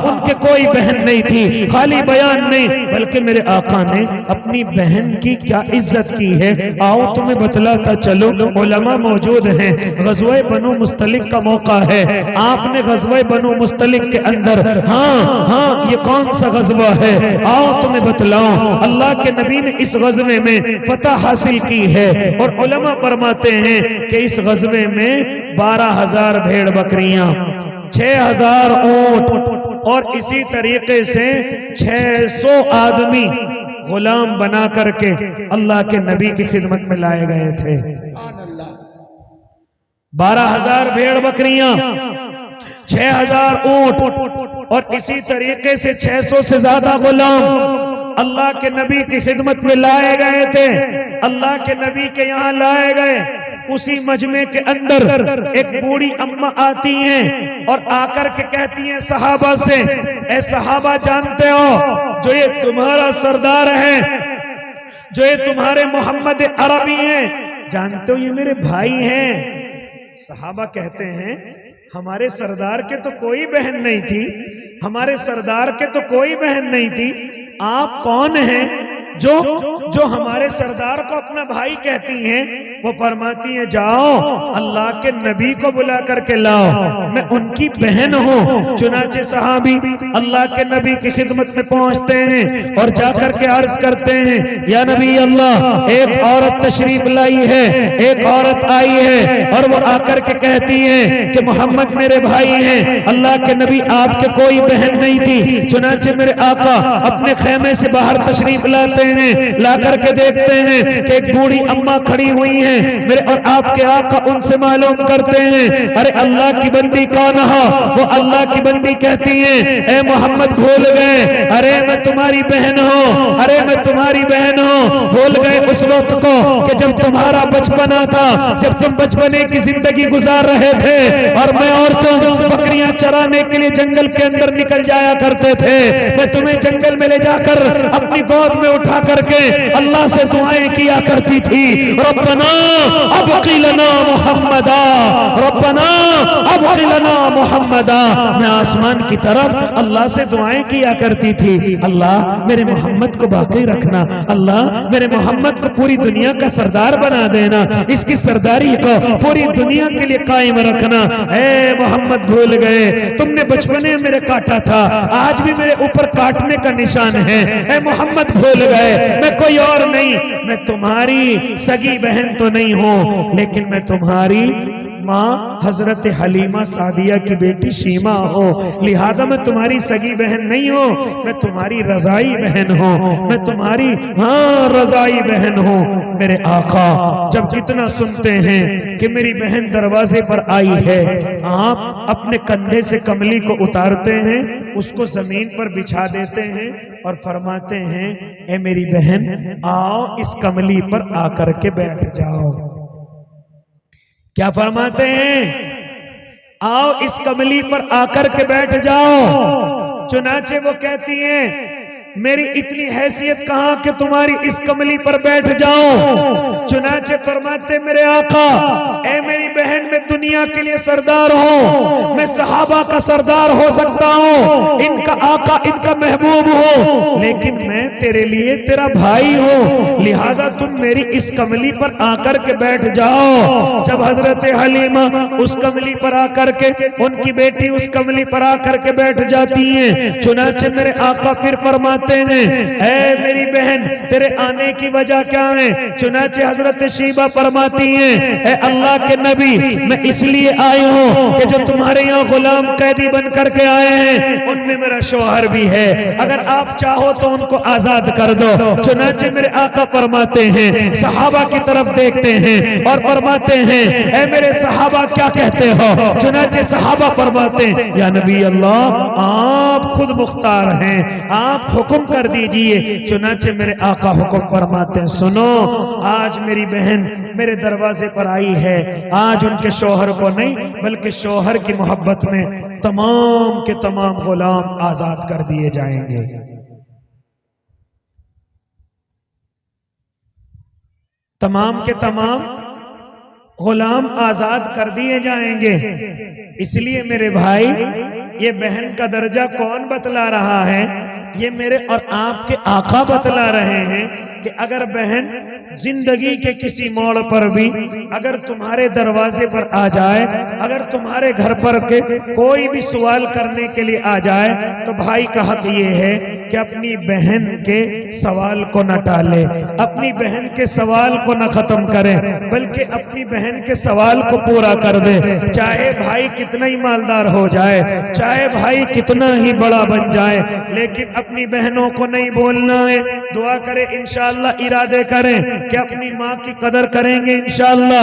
ان کے کوئی بہن نہیں تھی, خالی بیان نہیں, بلکہ میرے آقا نے اپنی بہن کی کیا عزت کی ہے. آؤ تمہیں بتلاتا چلو, علماء موجود ہیں, غزوہ بنو مستلق کا موقع ہے. آپ نے غزوہ بنو مستلق کے اندر یہ کون سا غزوہ ہے, آؤ تمہیں بتلاؤں. اللہ کے نبی نے اس غزوے میں فتح حاصل کی ہے اور علماء فرماتے ہیں کہ اس غزوے میں 12,000 بھیڑ بکریاں, 6,000 اونٹ اور اسی طریقے سے 600 آدمی غلام بنا کر کے اللہ کے نبی کی خدمت میں لائے گئے تھے. 12,000 بھیڑ بکریاں, 6,000 اونٹ اور اسی طریقے سے 600 سے زیادہ غلام اللہ کے نبی کی خدمت میں لائے گئے تھے. اللہ کے نبی کے یہاں لائے گئے. اسی مجمع کے اندر ایک بوڑھی اماں آتی ہیں اور آ کر کے کہتی ہیں صحابہ سے, اے صحابہ جانتے ہو جو یہ تمہارا سردار ہے, جو یہ تمہارے محمد عربی ہیں, جانتے ہو یہ میرے بھائی ہیں. صحابہ کہتے ہیں ہمارے سردار کے تو کوئی بہن نہیں تھی, ہمارے سردار کے تو کوئی بہن نہیں تھی, آپ کون ہیں جو ہمارے سردار کو اپنا بھائی کہتی ہیں؟ وہ فرماتی ہیں جاؤ اللہ کے نبی کو بلا کر کے لاؤ, میں ان کی بہن ہوں. چنانچہ صحابی اللہ کے نبی کی خدمت میں پہنچتے ہیں اور جا کر کے عرض کرتے ہیں یا نبی اللہ, ایک عورت تشریف لائی ہے, ایک عورت آئی ہے اور وہ آ کر کے کہتی ہے کہ محمد میرے بھائی ہیں. اللہ کے نبی آپ کے کوئی بہن نہیں تھی. چنانچہ میرے آقا اپنے خیمے سے باہر تشریف لاتے ہیں, لا کر کے دیکھتے ہیں کہ ایک بوڑھی اماں کھڑی ہوئی ہیں. میرے اور آپ کے آقا ان سے معلوم کرتے ہیں ارے اللہ کی بندی کون ہے؟ وہ اللہ کی بندی کہتی ہیں اے محمد بھول گئے, ارے میں تمہاری بہن ہوں, ارے میں تمہاری بہن ہوں. بھول گئے اس وقت کو کہ جب تمہارا بچپنا تھا, جب تم بچپنے کی زندگی گزار رہے تھے اور میں اور تم بکریاں چرانے کے لیے جنگل کے اندر نکل جایا کرتے تھے. میں تمہیں جنگل میں لے جا کر اپنی گود میں اٹھا کر کے اللہ سے دعائیں کیا کرتی تھی, ربنا ابقی لنا محمدا, ربنا ابقی لنا محمدا. میں آسمان کی طرف اللہ سے دعائیں کیا کرتی تھی, اللہ میرے محمد کو باقی رکھنا, اللہ میرے محمد کو پوری دنیا کا سردار بنا دینا, اس کی سرداری کو پوری دنیا کے لیے قائم رکھنا. اے محمد بھول گئے, تم نے بچپنے میرے کاٹا تھا, آج بھی میرے اوپر کاٹنے کا نشان ہے. اے محمد بھول گئے, میں کوئی اور نہیں, میں تمہاری سگی بہن تو نہیں ہوں, لیکن میں تمہاری ماں حضرت حلیمہ سعدیہ کی بیٹی شیمہ ہو, لہذا میں تمہاری سگی بہن نہیں ہوں, میں تمہاری رضائی بہن ہوں, میں تمہاری رضائی بہن ہوں. میرے آقا جب اتنا سنتے ہیں کہ میری بہن دروازے پر آئی ہے, آپ اپنے کندھے سے کملی کو اتارتے ہیں, اس کو زمین پر بچھا دیتے ہیں اور فرماتے ہیں اے میری بہن آؤ اس کملی پر آ کر کے بیٹھ جاؤ. کیا فرماتے ہیں؟ آؤ اس کملی پر آ کر کے بیٹھ جاؤ. چنانچہ وہ کہتی ہیں میری اتنی حیثیت کہاں کہ تمہاری اس کملی پر بیٹھ جاؤں. چنانچہ فرماتے میرے آقا اے میری بہن میں دنیا کے لیے سردار ہوں, میں صحابہ کا سردار ہو سکتا ہوں, ان کا آقا ان کا محبوب ہوں, لیکن میں تیرے لیے تیرا بھائی ہوں, لہذا تم میری اس کملی پر آ کر کے بیٹھ جاؤ. جب حضرت حلیمہ اس کملی پر آ کر کے, ان کی بیٹی اس کملی پر آ کر کے بیٹھ جاتی ہیں, چنانچہ میرے آقا پھر فرماتے ہیں اے میری بہن تیرے آنے کی وجہ کیا ہے؟ چنانچہ حضرت شیبہ فرماتی ہیں اے اللہ کے نبی میں اس لیے آئی ہوں کہ جو تمہارے یہاں غلام قیدی بن کر کے آئے ہیں ان میں میرا شوہر بھی ہے, اگر آپ چاہو تو ان کو آزاد کر دو. چنانچہ میرے آقا فرماتے ہیں صحابہ کی طرف دیکھتے ہیں اور فرماتے ہیں اے میرے صحابہ کیا کہتے ہو؟ چنانچہ صحابہ فرماتے ہیں یا نبی اللہ آپ خود مختار ہیں, آپ حکم کر دیجئے. چنانچہ میرے آقا حکم فرماتے ہیں سنو, آج میری بہن میرے دروازے پر آئی ہے, آج ان کے شوہر کو نہیں بلکہ شوہر کی محبت میں تمام کے تمام غلام آزاد کر دیے جائیں گے. تمام کے تمام غلام آزاد کر دیے جائیں گے. اس لیے میرے بھائی یہ بہن کا درجہ کون بتلا رہا ہے؟ یہ میرے اور آپ کے آقا بتلا رہے ہیں کہ اگر بہن زندگی کے کسی موڑ پر بھی اگر تمہارے دروازے پر آ جائے, اگر تمہارے گھر پر کے کوئی بھی سوال کرنے کے لیے آ جائے, تو بھائی کا حق یہ ہے کہ اپنی بہن کے سوال کو نہ ٹالے, اپنی بہن کے سوال کو نہ ختم کرے, بلکہ اپنی بہن کے سوال کو پورا کر دے. چاہے بھائی کتنا ہی مالدار ہو جائے, چاہے بھائی کتنا ہی بڑا بن جائے, لیکن اپنی بہنوں کو نہیں بولنا ہے. دعا کرے انشاءاللہ, ارادے کریں کہ اپنی ماں کی قدر کریں گے انشاءاللہ,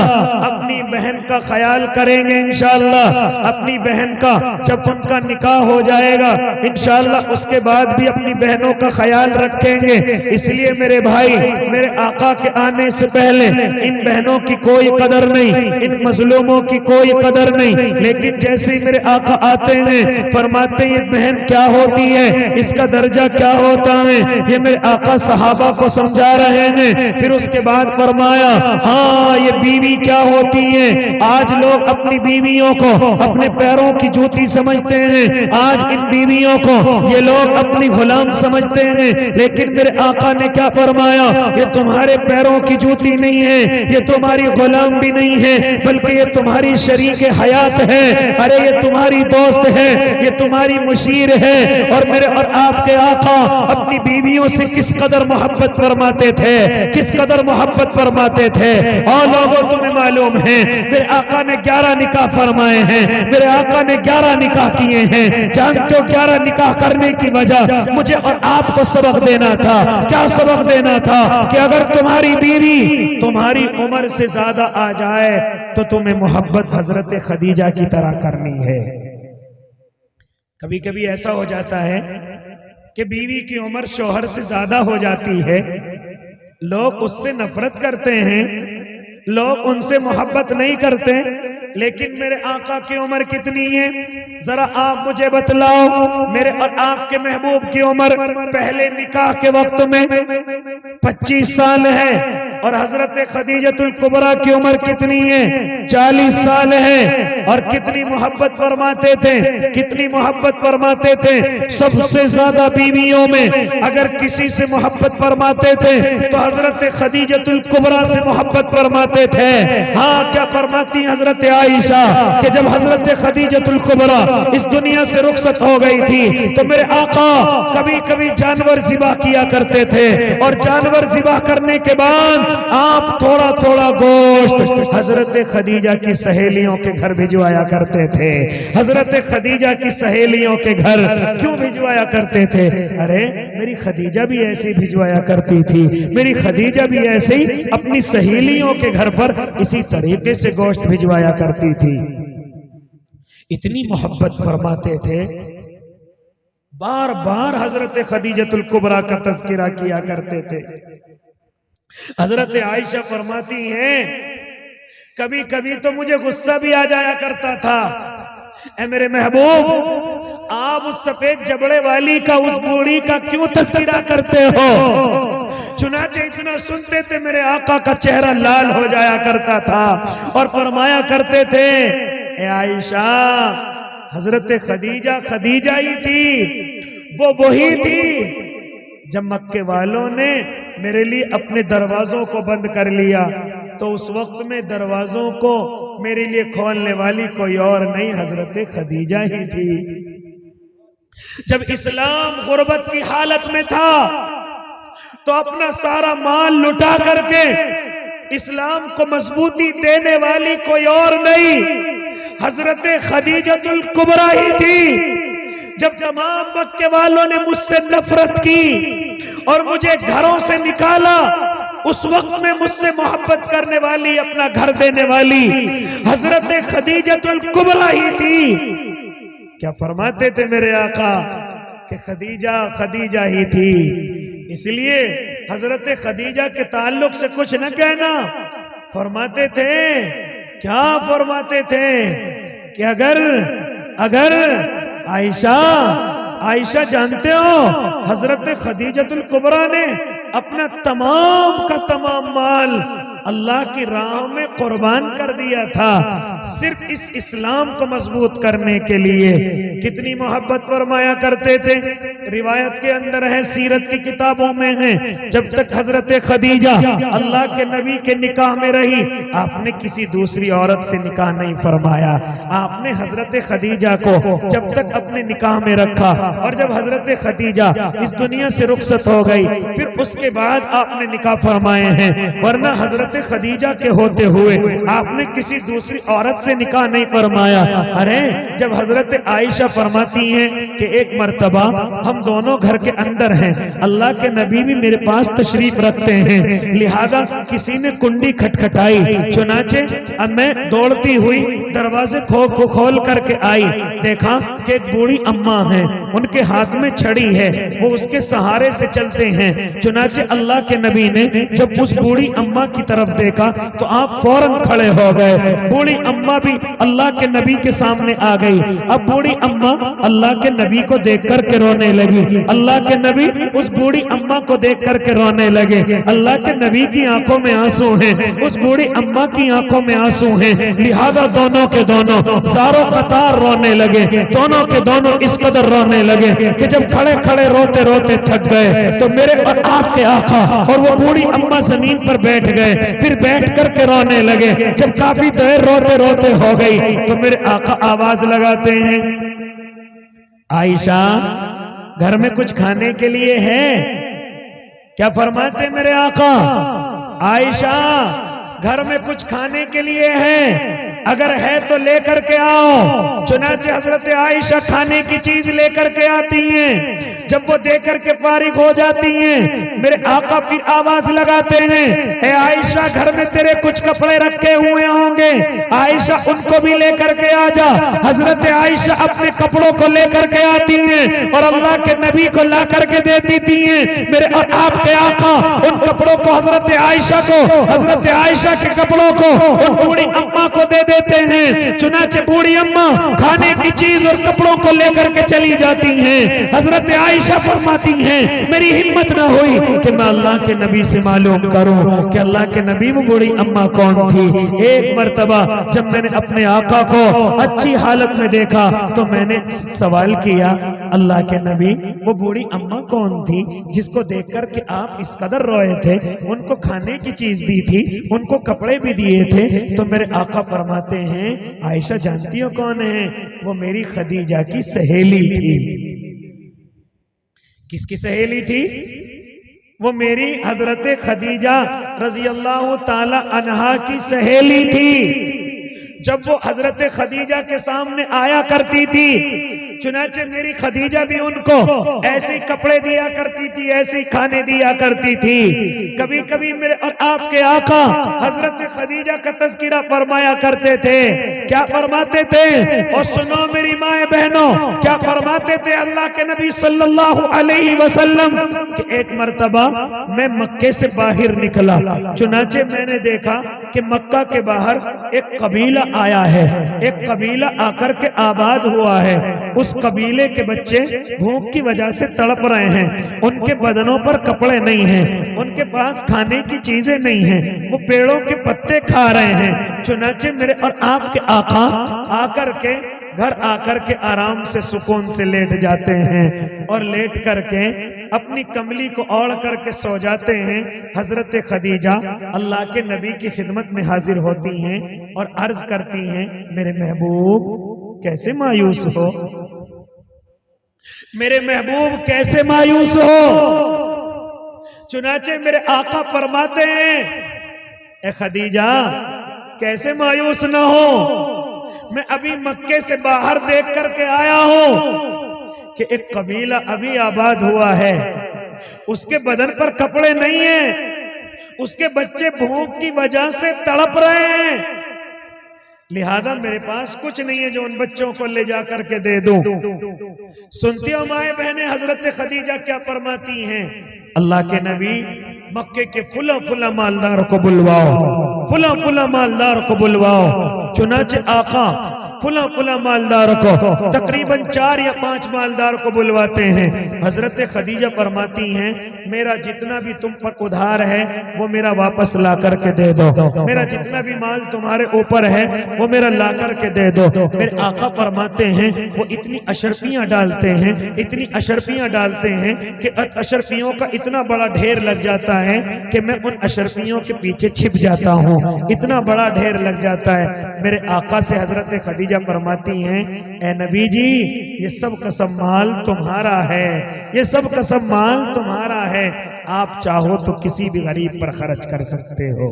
اپنی بہن کا خیال کریں گے انشاءاللہ, اپنی بہن کا جب ان کا نکاح ہو جائے گا انشاءاللہ اس کے بعد بھی اپنی بہنوں کا خیال رکھیں گے. اس لیے میرے بھائی میرے آقا کے آنے سے پہلے ان بہنوں کی کوئی قدر نہیں, ان مظلوموں کی کوئی قدر نہیں, لیکن جیسے ہی میرے آقا آتے ہیں فرماتے ہیں یہ بہن کیا ہوتی ہے, اس کا درجہ کیا ہوتا ہے. یہ میرے آقا صحابہ کو سمجھا رہے ہیں. پھر اس کے بعد فرمایا ہاں یہ بیوی کیا ہوتی ہے. آج لوگ اپنی بیویوں کو اپنے پیروں کی جوتی سمجھتے ہیں, آج ان بیویوں کو یہ لوگ اپنی غلام سمجھتے ہیں, لیکن میرے آقا نے کیا فرمایا یہ تمہارے پیروں کی جوتی نہیں ہے, یہ تمہاری غلام بھی نہیں ہے, بلکہ یہ تمہاری شریک حیات ہے. ارے یہ تمہاری دوست ہے, یہ تمہاری مشیر ہے. اور میرے اور آپ کے آقا اپنی بیویوں سے کس قدر محبت فرماتے تھے, کس قدر محبت فرماتے تھے. اور لوگوں تمہیں معلوم ہے میرے آقا نے 11 نکاح فرمائے ہیں, میرے آقا نے 11 نکاح کیے ہیں. جانتے ہو 11 نکاح کرنے کی وجہ مجھے اور آپ کو سبق دینا تھا. کیا سبق دینا تھا کہ اگر تمہاری بیوی تمہاری عمر سے زیادہ آ جائے تو تمہیں محبت حضرت خدیجہ کی طرح کرنی ہے. کبھی کبھی ایسا ہو جاتا ہے کہ بیوی کی عمر شوہر سے زیادہ ہو جاتی ہے, لوگ اس سے نفرت کرتے ہیں, لوگ ان سے محبت نہیں کرتے, لیکن میرے آقا کی عمر کتنی ہے ذرا آپ مجھے بتلاؤ. میرے اور آپ کے محبوب کی عمر پہلے نکاح کے وقت میں 25 سال ہے, اور حضرت خدیجۃ الکبریٰ کی عمر کتنی ہے 40 سال ہے. اور کتنی محبت فرماتے تھے, کتنی محبت فرماتے تھے. سب سے زیادہ بیویوں میں اگر کسی سے محبت فرماتے تھے تو حضرت خدیجۃ الکبریٰ سے محبت فرماتے تھے. ہاں کیا فرماتی حضرت عائشہ کہ جب حضرت خدیجۃ الکبریٰ اس دنیا سے رخصت ہو گئی تھی تو میرے آقا کبھی کبھی جانور ذبح کیا کرتے تھے, اور جانور ذبح کرنے کے بعد آپ تھوڑا تھوڑا گوشت حضرت خدیجہ کی سہیلیوں کے گھر بھجوایا کرتے تھے. حضرت خدیجہ کی سہیلیوں کے گھر کیوں بھجوایا کرتے تھے؟ ارے میری خدیجہ بھی ایسے بھجوایا کرتی تھی, میری خدیجہ بھی ایسے ہی اپنی سہیلیوں کے گھر پر اسی طریقے سے گوشت بھجوایا کرتی تھی. اتنی محبت فرماتے تھے, بار بار حضرت خدیجۃ الکبریٰ کا تذکرہ کیا کرتے تھے. حضرت عائشہ فرماتی ہیں کبھی کبھی تو مجھے غصہ بھی آ جایا کرتا تھا, اے میرے محبوب، آپ اس سفید جبڑے والی کا، اس بوڑھی کا کیوں تذکرہ کرتے ہو؟ چنانچہ اتنا سنتے تھے میرے آقا کا چہرہ لال ہو جایا کرتا تھا اور فرمایا کرتے تھے، اے عائشہ، حضرت خدیجہ ہی تھی، وہ وہی تھی جب مکے والوں نے میرے لیے اپنے دروازوں کو بند کر لیا تو اس وقت میں دروازوں کو میرے لیے کھولنے والی کوئی اور نہیں، حضرت خدیجہ ہی تھی۔ جب اسلام غربت کی حالت میں تھا تو اپنا سارا مال لٹا کر کے اسلام کو مضبوطی دینے والی کوئی اور نہیں، حضرت خدیجۃ الکبریٰ ہی تھی۔ جب تمام مکے والوں نے مجھ سے نفرت کی اور مجھے گھروں سے نکالا، اس وقت میں مجھ سے محبت کرنے والی، اپنا گھر دینے والی حضرت خدیجۃ الکبریٰ ہی تھی۔ کیا فرماتے تھے میرے آقا کہ خدیجہ ہی تھی۔ اس لیے حضرت خدیجہ کے تعلق سے کچھ نہ کہنا، فرماتے تھے، کیا فرماتے تھے کہ اگر عائشہ جانتے ہو حضرت خدیجۃ الکبریٰ نے اپنا تمام کا تمام مال اللہ کی راہ میں قربان کر دیا تھا صرف اس اسلام کو مضبوط کرنے کے لیے۔ کتنی محبت فرمایا کرتے تھے، روایت کے اندر ہے، سیرت کی کتابوں میں ہے، جب تک حضرت خدیجہ اللہ کے نبی کے نکاح میں رہی، آپ نے کسی دوسری عورت سے نکاح نہیں فرمایا۔ آپ نے حضرت خدیجہ کو جب تک اپنے نکاح میں رکھا، اور جب حضرت خدیجہ اس دنیا سے رخصت ہو گئی پھر اس کے بعد آپ نے نکاح فرمائے ہیں، ورنہ حضرت خدیجہ کے ہوتے ہوئے آپ نے کسی دوسری عورت سے نکاح نہیں فرمایا۔ ارے جب حضرت عائشہ فرماتی ہیں کہ ایک مرتبہ ہم دونوں گھر کے اندر ہیں، اللہ کے نبی بھی میرے پاس تشریف رکھتے ہیں، لہذا کسی نے کنڈی کھٹکھٹائی، چنانچہ اب میں دوڑتی ہوئی دروازے کھول کر کے آئی، دیکھا کہ ایک بوڑھی اماں ہیں، ان کے ہاتھ میں چھڑی ہے، وہ اس کے سہارے سے چلتے ہیں۔ چنانچہ اللہ کے نبی نے جب اس بوڑھی اماں کی طرف دیکھا تو آپ فوراً کھڑے ہو گئے۔ بوڑھی اماں بھی اللہ کے نبی کے سامنے آ گئی۔ اب بوڑھی اماں اللہ کے نبی کو دیکھ کر کے رونے لگی، اللہ کے نبی اس بوڑھی اماں کو دیکھ کر کے رونے لگے۔ اللہ کے نبی کی آنکھوں میں آنسو ہیں، اس بوڑھی اماں کی آنکھوں میں آنسو ہیں، لہذا دونوں کے دونوں زاروں قطار رونے لگے، دونوں کے دونوں اس قدر رونے لگے کہ جب کھڑے کھڑے روتے روتے تھک گئے تو میرے اور آپ کے آقا اور وہ بوڑھی اماں زمین پر بیٹھ گئے، پھر بیٹھ کر کے رونے لگے۔ جب کافی دیر روتے روتے ہو گئی تو میرے آقا آواز لگاتے ہیں، عائشہ گھر میں کچھ کھانے کے لیے ہے؟ کیا فرماتے میرے آقا؟ عائشہ گھر میں کچھ کھانے کے لیے ہے؟ اگر ہے تو لے کر کے آؤ۔ چنانچہ حضرت عائشہ کھانے کی چیز لے کر کے آتی ہیں۔ جب وہ دے کر کے فارغ ہو جاتی ہیں، میرے آقا پھر آواز لگاتے ہیں، اے عائشہ گھر میں تیرے کچھ کپڑے رکھے ہوئے ہوں گے، عائشہ ان کو بھی لے کر کے آ جا۔ حضرت عائشہ اپنے کپڑوں کو لے کر کے آتی ہیں اور اللہ کے نبی کو لا کر کے دیتی ہیں۔ میرے اور آپ کے آقا ان کپڑوں کو حضرت عائشہ کو، حضرت عائشہ کے کپڑوں کو ان بوڑھی اماں کو دے دیتے ہیں۔ چنانچہ بوڑھی اماں کھانے کی چیز اور کپڑوں کو لے کر کے چلی جاتی ہیں۔ حضرت عائشہ فرماتی ہیں، میری ہمت نہ ہوئی کہ میں اللہ کے نبی سے معلوم کروں کہ اللہ کے نبی وہ بوڑھی اماں کون تھی۔ ایک مرتبہ جب میں نے اپنے آقا کو اچھی حالت میں دیکھا تو میں نے سوال کیا، اللہ کے نبی وہ بوڑھی اماں کون تھی جس کو دیکھ کر کہ آپ اس قدر روئے تھے؟ ان کو کھانے کی چیز دی تھی، ان کو کپڑے بھی دیے تھے۔ تو میرے آقا فرماتے ہیں، عائشہ جانتی ہو کون ہے؟ وہ میری خدیجہ کی سہیلی تھی۔ کس کی سہیلی تھی؟ وہ میری حضرت خدیجہ رضی اللہ تعالی عنہا کی سہیلی تھی۔ جب وہ حضرت خدیجہ کے سامنے آیا کرتی تھی چنانچہ میری خدیجہ بھی ان کو ایسے کپڑے دیا کرتی تھی، ایسے کھانے دیا کرتی تھی۔ کبھی کبھی میرے اور آپ کے آقا حضرت خدیجہ کا تذکرہ فرمایا کرتے تھے۔ کیا فرماتے تھے؟ اور سنو میری مائیں بہنوں، کیا فرماتے تھے اللہ کے نبی صلی اللہ علیہ وسلم کہ ایک مرتبہ میں مکے سے باہر نکلا، چنانچہ میں نے دیکھا کہ مکہ کے باہر ایک قبیلہ آیا ہے، ایک قبیلہ آ کر کے آباد ہوا ہے۔ اس قبیلے کے بچے بھوک کی وجہ سے تڑپ رہے ہیں، ان کے بدنوں پر کپڑے نہیں ہیں، ان کے پاس کھانے کی چیزیں نہیں ہیں، وہ پیڑوں کے پتے کھا رہے ہیں۔ چنانچہ میرے اور آپ کے آقا آ کر کے گھر آ کر کے آرام سے سکون سے لیٹ جاتے ہیں، اور لیٹ کر کے اپنی کملی کو اوڑھ کر کے سو جاتے ہیں۔ حضرت خدیجہ اللہ کے نبی کی خدمت میں حاضر ہوتی ہیں اور عرض کرتی ہیں، میرے محبوب کیسے مایوس ہو، میرے محبوب کیسے مایوس ہو؟ چنانچہ میرے آقا فرماتے ہیں، اے خدیجہ کیسے مایوس نہ ہو، میں ابھی مکے سے باہر دیکھ کر کے آیا ہوں کہ ایک قبیلہ ابھی آباد ہوا ہے، اس کے بدن پر کپڑے نہیں ہیں، اس کے بچے بھوک کی وجہ سے تڑپ رہے ہیں، لہذا میرے پاس کچھ نہیں ہے جو ان بچوں کو لے جا کر کے دے دوں۔ سنتی ہو مائیں بہنیں حضرت خدیجہ کیا فرماتی ہیں؟ اللہ کے نبی مکے کے فلاں فلاں مالدار کو بلواؤ، فلاں فلاں مالدار کو بلواؤ۔ چنانچہ آقا فلاں فلاں مالدار کو تقریباً 4 یا 5 مالدار کو بلواتے ہیں۔ حضرت خدیجہ فرماتی ہیں، میرا جتنا بھی تم پر ادھار ہے وہ میرا واپس لا کر کے دے دو، میرا جتنا بھی مال تمہارے اوپر ہے وہ میرا لا کر کے دے دو۔ میرے آقا فرماتے ہیں وہ اتنی اشرفیاں ڈالتے ہیں، اتنی اشرفیاں ڈالتے ہیں کہ اشرفیوں کا اتنا بڑا ڈھیر لگ جاتا ہے کہ میں ان اشرفیوں کے پیچھے چھپ جاتا ہوں، اتنا بڑا ڈھیر لگ جاتا ہے۔ میرے آقا سے حضرت خدیجہ فرماتی ہیں، اے نبی جی یہ سب قسم مال تمہارا ہے، یہ سب قسم مال تمہارا ہے، آپ چاہو تو کسی بھی غریب پر خرچ کر سکتے ہو۔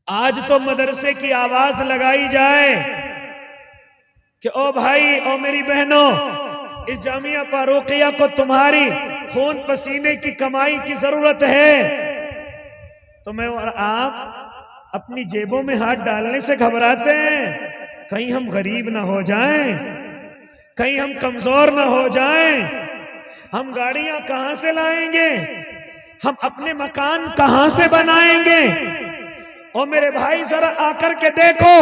آج تو مدرسے کی آواز لگائی جائے کہ او بھائی او میری بہنوں، اس جامعہ فاروقیہ کو تمہاری خون پسینے کی کمائی کی ضرورت ہے، تو میں اور آپ اپنی جیبوں میں ہاتھ ڈالنے سے گھبراتے ہیں، کہیں ہم غریب نہ ہو جائیں، کہیں ہم کمزور نہ ہو جائیں، ہم گاڑیاں کہاں سے لائیں گے، ہم اپنے مکان کہاں سے بنائیں گے؟ اور میرے بھائی ذرا آ کر کے دیکھو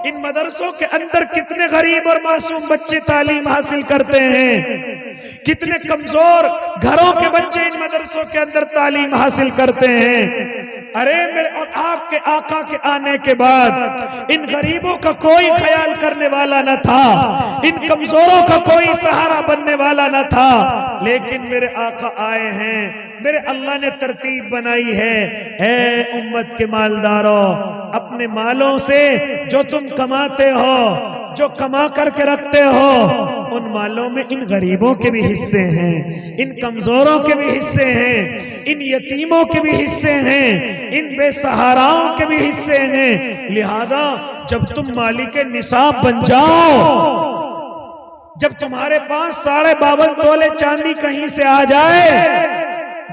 ان مدرسوں کے اندر کتنے غریب اور معصوم بچے تعلیم حاصل کرتے ہیں، کتنے کمزور گھروں کے بچے ان مدرسوں کے اندر تعلیم حاصل کرتے ہیں۔ ارے میرے اور آپ کے آقا کے آنے کے بعد ان غریبوں کا کوئی خیال کرنے والا نہ تھا، ان کمزوروں کا کوئی سہارا بننے والا نہ تھا، لیکن میرے آقا آئے ہیں، میرے اللہ نے ترتیب بنائی ہے، اے امت کے مالداروں، اپنے مالوں سے جو تم کماتے ہو، جو کما کر کے رکھتے ہو، ان مالوں میں ان غریبوں کے بھی حصے ہیں، ان کمزوروں کے بھی حصے ہیں، ان یتیموں کے بھی حصے ہیں، ان بے سہاراؤں کے بھی حصے ہیں۔ لہذا جب تم مالک نصاب بن جاؤ، جب تمہارے پاس 52.5 تولے چاندی کہیں سے آ جائے،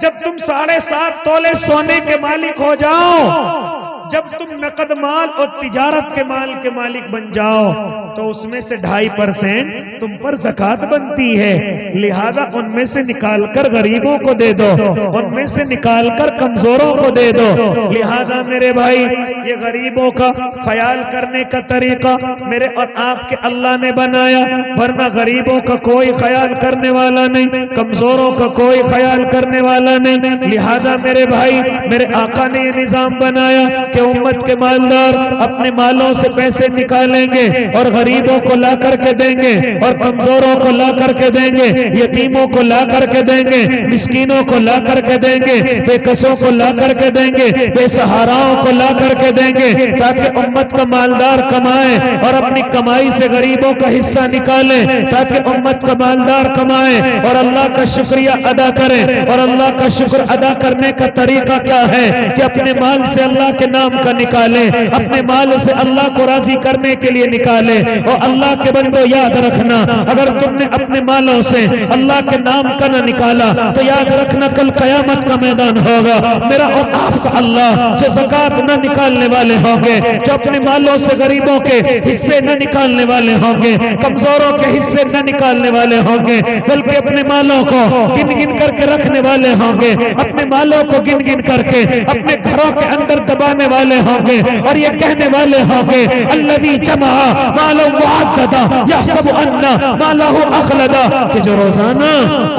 جب تم 7.5 تولے سونے کے مالک ہو جاؤ، جب تم نقد مال اور تجارت کے مال کے مالک بن جاؤ، تو اس میں سے 2.5% تم پر زکوٰۃ بنتی ہے، لہذا ان میں سے نکال کر غریبوں کو دے دو، ان میں سے نکال کر کمزوروں کو دے دو۔ لہذا میرے بھائی یہ غریبوں کا خیال کرنے کا طریقہ میرے اور آپ کے اللہ نے بنایا، ورنہ غریبوں کا کوئی خیال کرنے والا نہیں، کمزوروں کا کوئی خیال کرنے والا نہیں۔ لہذا میرے بھائی میرے آقا نے یہ نظام بنایا کہ امت کے مالدار اپنے مالوں سے پیسے نکالیں گے اور غریبوں کو لا کر کے دیں گے، اور کمزوروں کو لا کر کے دیں گے، یتیموں کو لا کر کے دیں گے، مسکینوں کو لا کر کے دیں گے، بے کسوں کو لا کر کے دیں گے، بے سہاراؤں کو لا کر کے دیں گے، تاکہ امت کا مالدار کمائے اور اپنی کمائی سے غریبوں کا حصہ نکالے، تاکہ امت کا مالدار کمائے اور اللہ کا شکریہ ادا کرے۔ اور اللہ کا شکر ادا کرنے کا طریقہ کیا ہے کہ اپنے مال سے اللہ کے نام کا نکالے، اپنے مال سے اللہ کو راضی کرنے کے لیے نکالے، اور اللہ کے بندو یاد رکھنا، اگر تم نے اپنے مالوں سے اللہ کے نام کا نہ نکالا تو یاد رکھنا کل قیامت کا میدان ہوگا، میرا اور آپ کا اللہ جو زکوٰۃ نہ نکالنے والے ہوں گے، جو اپنے مالوں سے غریبوں کے حصے نہ نکالنے والے ہوں گے، کمزوروں کے حصے نہ نکالنے والے ہوں گے، بلکہ اپنے مالوں کو گن گن کر کے رکھنے والے ہوں گے، اپنے مالوں کو گن گن کر کے اپنے گھروں کے اندر دبانے والے ہوں گے، اور یہ کہنے والے ہوں گے الذی جمع مالا وعددا یحسب ان مالہ اخلدا، کہ جو روزانہ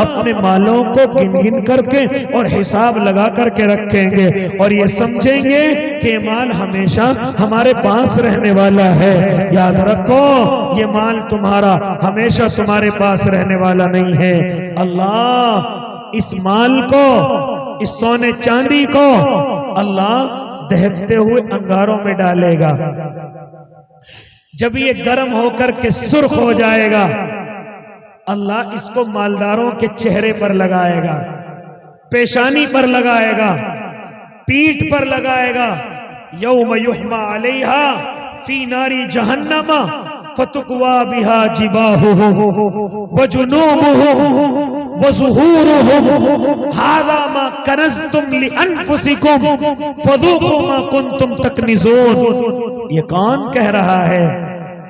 اپنے مالوں کو گن گن کر کے اور حساب لگا کر کے رکھیں گے اور یہ سمجھیں گے کہ یہ مال ہمیشہ ہمارے پاس رہنے والا ہے۔ یاد رکھو یہ مال تمہارا ہمیشہ تمہارے پاس رہنے والا نہیں ہے، اللہ اس مال کو، اس سونے چاندی کو اللہ دہکتے ہوئے انگاروں میں ڈالے گا، جب یہ گرم ہو کر کے سرخ ہو جائے گا اللہ اس کو مالداروں کے چہرے پر لگائے گا، پیشانی پر لگائے گا، پیٹھ پر لگائے گا، یوم یحمى علیہا فی نار جہنم فتقوی بہا جباہہم وجنوبہم وظہورہم ھذا ما کنزتم لانفسکم فذوقوا ما کنتم تکنزون۔ یہ کون کہہ رہا ہے؟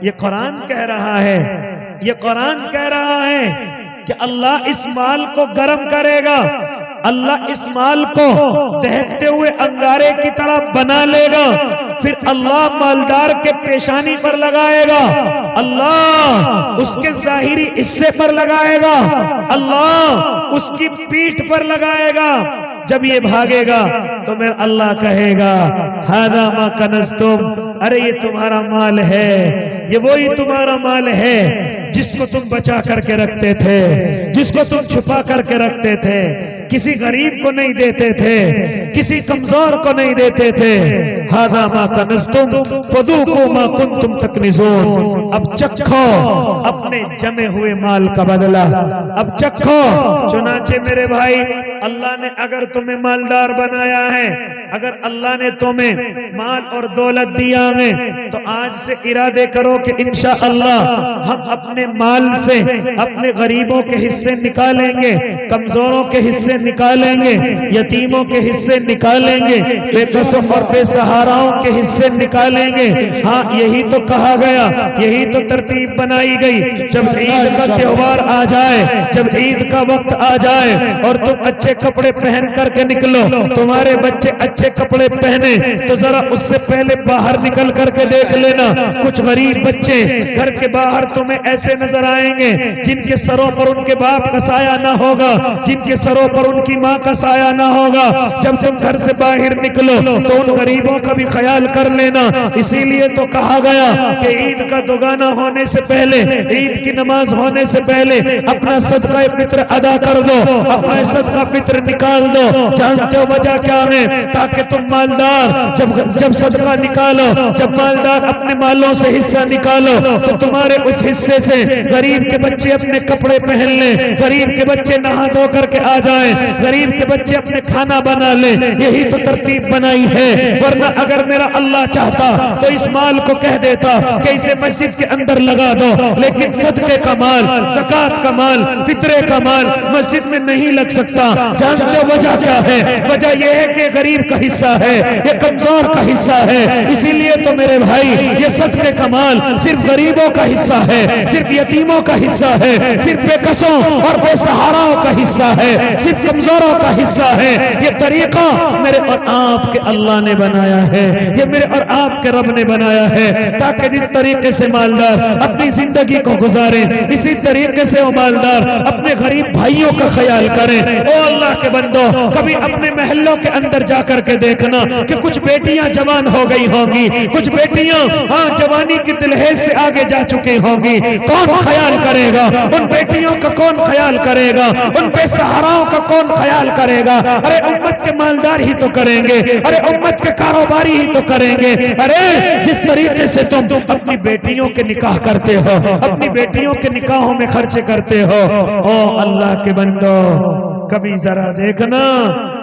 یہ قرآن کہہ رہا ہے، یہ قرآن کہہ رہا ہے کہ اللہ اس مال کو گرم کرے گا، اللہ اس مال کو دہکتے ہوئے انگارے کی طرح بنا لے گا، پھر اللہ مالدار کے پیشانی پر لگائے گا، اللہ اس کے ظاہری حصے پر لگائے گا، اللہ اس کی پیٹھ پر لگائے گا۔ جب یہ بھاگے گا تو میں اللہ کہے گا ھذا ما کنزتم، ارے یہ تمہارا مال ہے، یہ وہی تمہارا مال ہے جس کو تم بچا کر کے رکھتے تھے، جس کو تم چھپا کر کے رکھتے تھے، کسی غریب کو نہیں دیتے تھے، کسی کمزور کو نہیں دیتے تھے۔ ھذا ما کنزتم فذوقوا ما کنتم تکنزون۔ اب چکھو اپنے جمے ہوئے مال کا بدلہ، اب چکھو۔ چنانچہ میرے بھائی اللہ نے اگر تمہیں مالدار بنایا ہے، اگر اللہ نے تمہیں مال اور دولت دیا ہے تو آج سے ارادے کرو کہ انشاءاللہ ہم اپنے مال سے اپنے غریبوں کے حصے نکالیں گے، کمزوروں کے حصے نکالیں گے، یتیموں کے حصے نکالیں گے، بے کسوں اور بے سہاراؤں کے حصے نکالیں گے۔ ہاں یہی تو کہا گیا، یہی تو ترتیب بنائی گئی۔ جب عید کا تہوار آ جائے، جب عید کا وقت آ جائے اور تم اچھے کپڑے پہن کر کے نکلو، تمہارے بچے اچھے کپڑے پہنے تو ذرا اس سے پہلے باہر نکل کر کے دیکھ لینا، کچھ غریب بچے گھر کے باہر تمہیں ایسے نظر آئیں گے جن کے سروں پر ان کے باپ کا سایہ نہ ہوگا، جن کے سروں پر ان کی ماں کا سایہ نہ ہوگا۔ جب تم گھر سے باہر نکلو تو ان غریبوں کا بھی خیال کر لینا۔ اسی لیے تو کہا گیا کہ عید کا دوگانہ ہونے سے پہلے، عید کی نماز ہونے سے پہلے اپنا صدقہ فطر ادا کر دو، اپنا صدقہ فطر نکال دو۔ جانتے ہو وجہ کیا ہے؟ تاکہ تم مالدار جب صدقہ نکالو، جب مالدار اپنے مالوں سے حصہ نکالو تو تمہارے اس حصے سے غریب کے بچے اپنے کپڑے پہن لیں، غریب کے بچے نہا دھو کر کے آ جائیں، غریب کے بچے اپنے کھانا بنا لیں۔ یہی تو ترتیب بنائی ہے، ورنہ اگر میرا اللہ چاہتا تو اس مال کو کہہ دیتا کہ اسے مسجد کے اندر لگا دو، لیکن صدقے کا مال، زکوٰۃ کا مال، فطرے کا مال مسجد میں نہیں لگ سکتا۔ جانتے ہو وجہ کیا ہے؟ وجہ یہ ہے کہ غریب کا حصہ ہے، یہ کمزور کا حصہ ہے۔ اسی لیے تو میرے بھائی یہ صدقے کا مال صرف غریبوں کا حصہ ہے، صرف یتیموں کا حصہ ہے، صرف بے کسوں اور بے سہاراؤں کا حصہ ہے، صرف کمزوروں کا حصہ ہے۔ یہ طریقہ میرے اور آپ کے اللہ نے بنایا ہے، یہ میرے اور آپ کے رب نے بنایا ہے، تاکہ جس طریقے سے مالدار اپنی زندگی کو گزارے، اسی طریقے سے وہ مالدار اپنے غریب بھائیوں کا خیال کریں۔ او اللہ کے بندو، کبھی اپنے محلوں کے اندر جا کر کے دیکھنا کہ کچھ بیٹیاں جوان ہو گئی ہوں گی، کچھ بیٹیاں جوانی کی دلہیز سے آگے جا چکی ہوں گی۔ کون خیال کرے گا ان بیٹیوں کا؟ کون خیال کرے گا ان بے سہاراؤں کا؟ کون خیال کرے گا؟ ارے امت کے مالدار ہی تو کریں گے، ارے امت کے کاروباری ہی تو کریں گے۔ ارے جس طریقے سے تم اپنی بیٹیوں کے نکاح کرتے ہو، اپنی بیٹیوں کے نکاحوں میں خرچ کرتے ہو، او اللہ کے بندو کبھی ذرا دیکھنا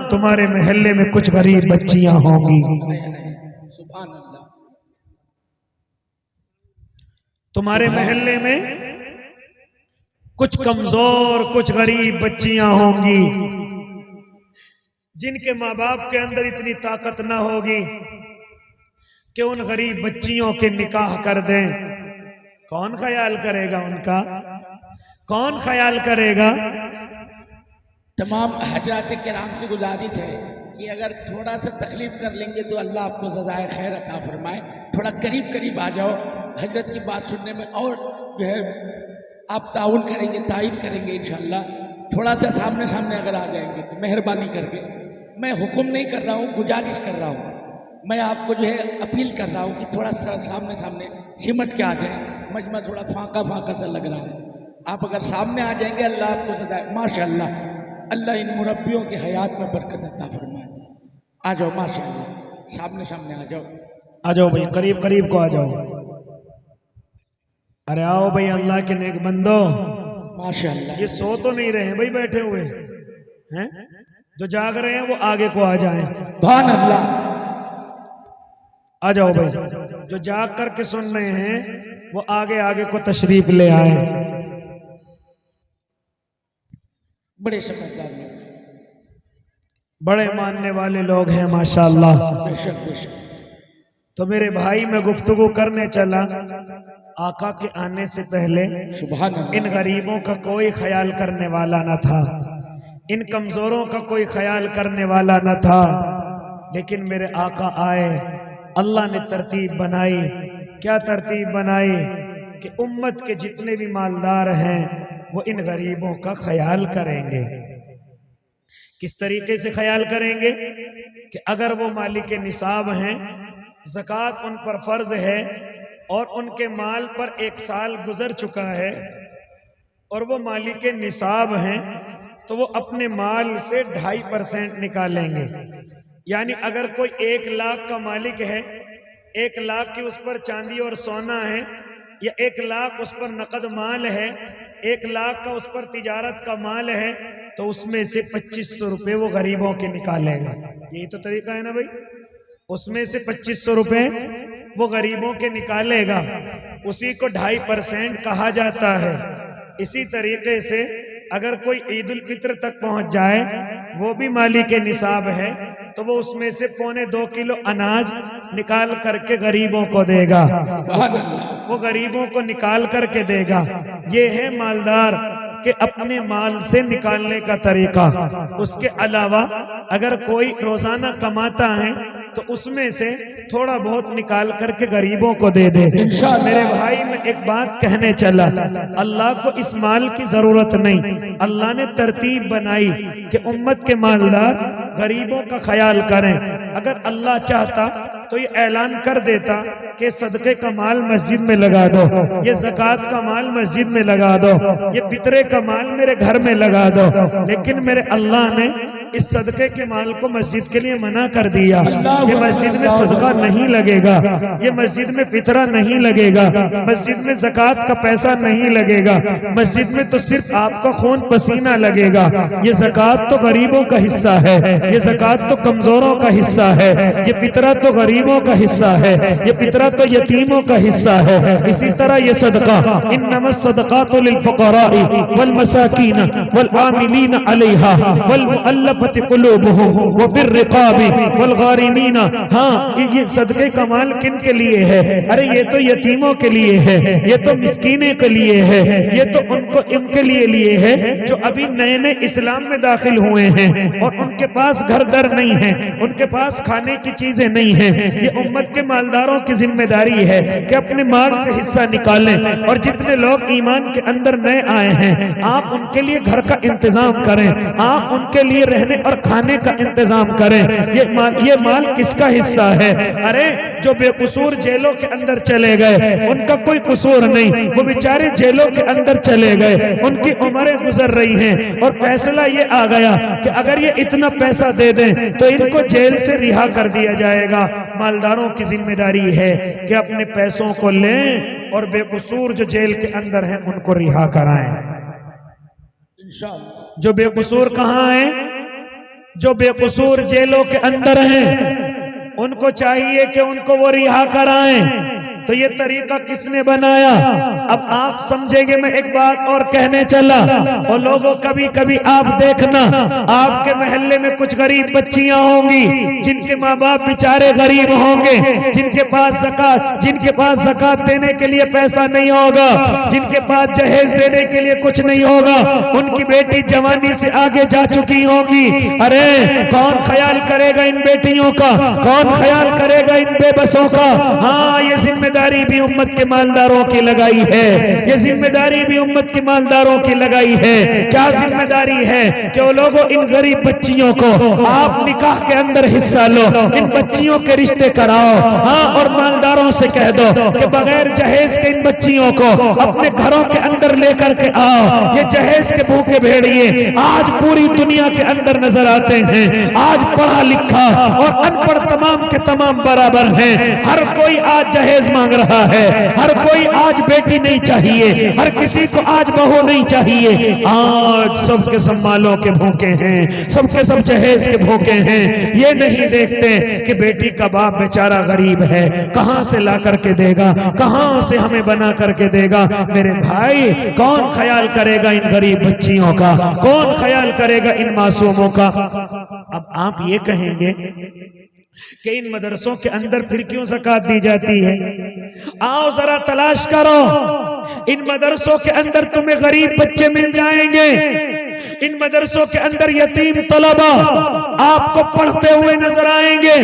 تمہارے محلے میں کچھ غریب بچیاں ہوں گی، سبحان اللہ۔ تمہارے محلے میں کچھ کمزور کچھ غریب بچیاں ہوں گی جن کے ماں باپ کے اندر اتنی طاقت نہ ہوگی کہ ان غریب بچیوں کے نکاح کر دیں. کون خیال کرے گا ان کا؟ کون خیال کرے گا؟ تمام حضرات کرام سے گزارش ہے کہ اگر تھوڑا سا تکلیف کر لیں گے تو اللہ آپ کو سزائے خیر عطا فرمائے. تھوڑا قریب قریب آ جاؤ، حضرت کی بات سننے میں اور جو ہے آپ تعاون کریں گے، تائید کریں گے انشاءاللہ. تھوڑا سا سامنے سامنے اگر آ جائیں گے تو مہربانی کر کے، میں حکم نہیں کر رہا ہوں، گزارش کر رہا ہوں، میں آپ کو جو ہے اپیل کر رہا ہوں کہ تھوڑا سا سامنے سامنے سمٹ کے آ جائیں. مجمع تھوڑا فاقہ فاقہ سا لگ رہا ہے، آپ اگر سامنے آ جائیں گے اللہ آپ کو سزائے. ماشاءاللہ اللہ ان مربیوں کی حیات میں برکت عطا فرمائے. آ جاؤ ماشاءاللہ، سامنے سامنے آ جاؤ. آ جاؤ بھائی، قریب قریب کو آ جاؤ. ارے آؤ بھائی اللہ کے نیک بندو. ماشاءاللہ یہ سو تو نہیں رہے بھائی، بیٹھے ہوئے ہیں، جو جاگ رہے ہیں وہ آگے کو آ جائیں. سبحان اللہ. آ جاؤ بھائی، جو جاگ کر کے سن رہے ہیں وہ آگے آگے کو تشریف لے آئے. بڑے سمجھدار لوگ، بڑے ماننے والے لوگ ہیں ماشاءاللہ. بے شک بے شک. تو میرے بھائی میں گفتگو کرنے چلا، آقا کے آنے سے پہلے سبحان اللہ. ان غریبوں کا کوئی خیال کرنے والا نہ تھا، ان کمزوروں کا کوئی خیال کرنے والا نہ تھا. لیکن میرے آقا آئے، اللہ نے ترتیب بنائی. کیا ترتیب بنائی؟ کہ امت کے جتنے بھی مالدار ہیں وہ ان غریبوں کا خیال کریں گے. کس طریقے سے خیال کریں گے؟ کہ اگر وہ مالک نصاب ہیں، زکوٰۃ ان پر فرض ہے اور ان کے مال پر 1 سال گزر چکا ہے اور وہ مالک نصاب ہیں، تو وہ اپنے مال سے 2.5% نکالیں گے. یعنی اگر کوئی 1 لاکھ کا مالک ہے، 1 لاکھ کی اس پر چاندی اور سونا ہے، یا 1 لاکھ اس پر نقد مال ہے، 1 لاکھ کا اس پر تجارت کا مال ہے، تو اس میں سے 2500 روپے وہ غریبوں کے نکالے گا. یہی تو طریقہ ہے نا بھائی؟ اس میں سے 2500 روپے وہ غریبوں کے نکالے گا. اسی کو 2.5% کہا جاتا ہے. اسی طریقے سے اگر کوئی عید الفطر تک پہنچ جائے، وہ بھی مالک نصاب ہے، تو وہ اس میں سے 1.25 کلو اناج نکال کر کے غریبوں کو دے گا. وہ غریبوں کو نکال کر کے دے گا. یہ ہے مالدار کہ اپنے مال سے نکالنے کا طریقہ. اس کے علاوہ اگر کوئی روزانہ کماتا ہے تو اس میں سے تھوڑا بہت نکال کر کے غریبوں کو دے دے. میرے بھائی میں ایک بات کہنے چلا، اللہ کو اس مال کی ضرورت نہیں. اللہ نے ترتیب بنائی کہ امت کے مالدار غریبوں کا خیال کریں. اگر اللہ چاہتا تو یہ اعلان کر دیتا کہ صدقے کا مال مسجد میں لگا دو، یہ زکوٰۃ کا مال مسجد میں لگا دو، یہ فطرے کا مال میرے گھر میں لگا دو. لیکن میرے اللہ نے اس صدقے کے مال کو مسجد کے لیے منع کر دیا. یہ مسجد میں صدقہ نہیں لگے گا، یہ مسجد میں فطرہ نہیں لگے گا، مسجد میں زکوٰۃ کا پیسہ نہیں لگے گا، مسجد میں تو صرف آپ کا خون پسینہ لگے گا. یہ زکوٰۃ تو غریبوں کا حصہ ہے، یہ زکوٰۃ تو کمزوروں کا حصہ ہے، یہ فطرہ تو غریبوں کا حصہ ہے، یہ فطرہ تو یتیموں کا حصہ ہے. اسی طرح یہ صدقہ، انما الصدقات للفقراء والمساکین والعاملین علیہا والمؤلفۃ قلوبہم وفی الرقاب والغارمین. ہاں یہ صدقے کا مال کن کے لیے ہے؟ ارے یہ تو یتیموں کے لیے ہے، یہ تو مسکینے کے لیے ہے، یہ تو ان کے لیے ہے جو ابھی نئے نئے اسلام میں داخل ہوئے ہیں اور ان کے پاس گھر در نہیں ہے، ان کے پاس کھانے کی چیزیں نہیں ہیں. یہ امت کے مالداروں کی ذمہ داری ہے کہ اپنے مال سے حصہ نکالیں. اور جتنے لوگ ایمان کے اندر نئے آئے ہیں، آپ ان کے لیے گھر کا انتظام کریں، آپ ان کے لیے رہنے اور کھانے کا انتظام کریں. یہ مال کس کا حصہ ہے؟ ارے جو بے قصور جیلوں کے اندر چلے گئے، ان کا کوئی قصور نہیں، وہ بیچارے جیلوں کے اندر چلے گئے، ان کی عمریں گزر رہی ہیں اور فیصلہ یہ آ گیا کہ اگر یہ اتنا پیسہ دے دیں تو ان کو جیل سے رہا کر دیا جائے گا. مالداروں کی ذمہ داری ہے کہ اپنے پیسوں کو لیں اور بے قصور جو جیل کے اندر ہیں ان کو رہا کرائیں. جو بے قصور کہاں ہیں؟ جو بے قصور جیلوں کے اندر ہیں، ان کو چاہیے کہ ان کو وہ رہا کرائیں. تو یہ طریقہ کس نے بنایا؟ اب آپ سمجھیں گے، میں ایک بات اور کہنے چلا، اور لوگوں کبھی کبھی آپ دیکھنا، آپ کے محلے میں کچھ غریب بچیاں ہوں گی جن کے ماں باپ بیچارے غریب ہوں گے، جن کے پاس زکوٰۃ دینے کے لیے پیسہ نہیں ہوگا، جن کے پاس جہیز دینے کے لیے کچھ نہیں ہوگا، ان کی بیٹی جوانی سے آگے جا چکی ہوں گی۔ ارے کون خیال کرے گا ان بیٹیوں کا؟ کون خیال کرے گا ان بے بسوں کا؟ ہاں، یہ ذمہ داری بھی امت کے مالداروں کی لگائی ہے، یہ ذمہ داری بھی امت کے مالداروں کی لگائی ہے۔ کیا ذمہ داری ہے کہ وہ لوگوں ان غریب بچیوں کو آپ نکاح کے اندر حصہ لو، ان بچیوں کے رشتے کراؤ، ہاں، اور مالداروں سے کہہ دو کہ بغیر جہیز کے ان بچیوں کو اپنے گھروں کے اندر لے کر کے آؤ۔ یہ جہیز کے بھوکے بھیڑیے آج پوری دنیا کے اندر نظر آتے ہیں، آج پڑھا لکھا اور ان پڑھ تمام کے تمام برابر ہیں، ہر کوئی آج جہیز مانگ رہا ہے، ہر کوئی آج بیٹی نہیں چاہیے، ہر کسی کو آج بہو نہیں چاہیے، آج سب کے سب مالوں کے بھوکے ہیں، سب کے سب جہیز کے بھوکے ہیں۔ یہ نہیں دیکھتے کہ بیٹی کا باپ بیچارہ غریب ہے، کہاں سے لا کر کے دے گا، کہاں سے ہمیں بنا کر کے دے گا۔ میرے بھائی، کون خیال کرے گا ان غریب بچیوں کا؟ کون خیال کرے گا ان معصوموں کا؟ اب آپ یہ کہیں گے کہ ان مدرسوں کے اندر پھر کیوں زکوٰۃ دی جاتی ہے؟ آؤ ذرا تلاش کرو، ان مدرسوں کے اندر تمہیں غریب بچے مل جائیں گے، ان مدرسوں کے اندر یتیم طلبہ آپ کو پڑھتے ہوئے نظر آئیں گے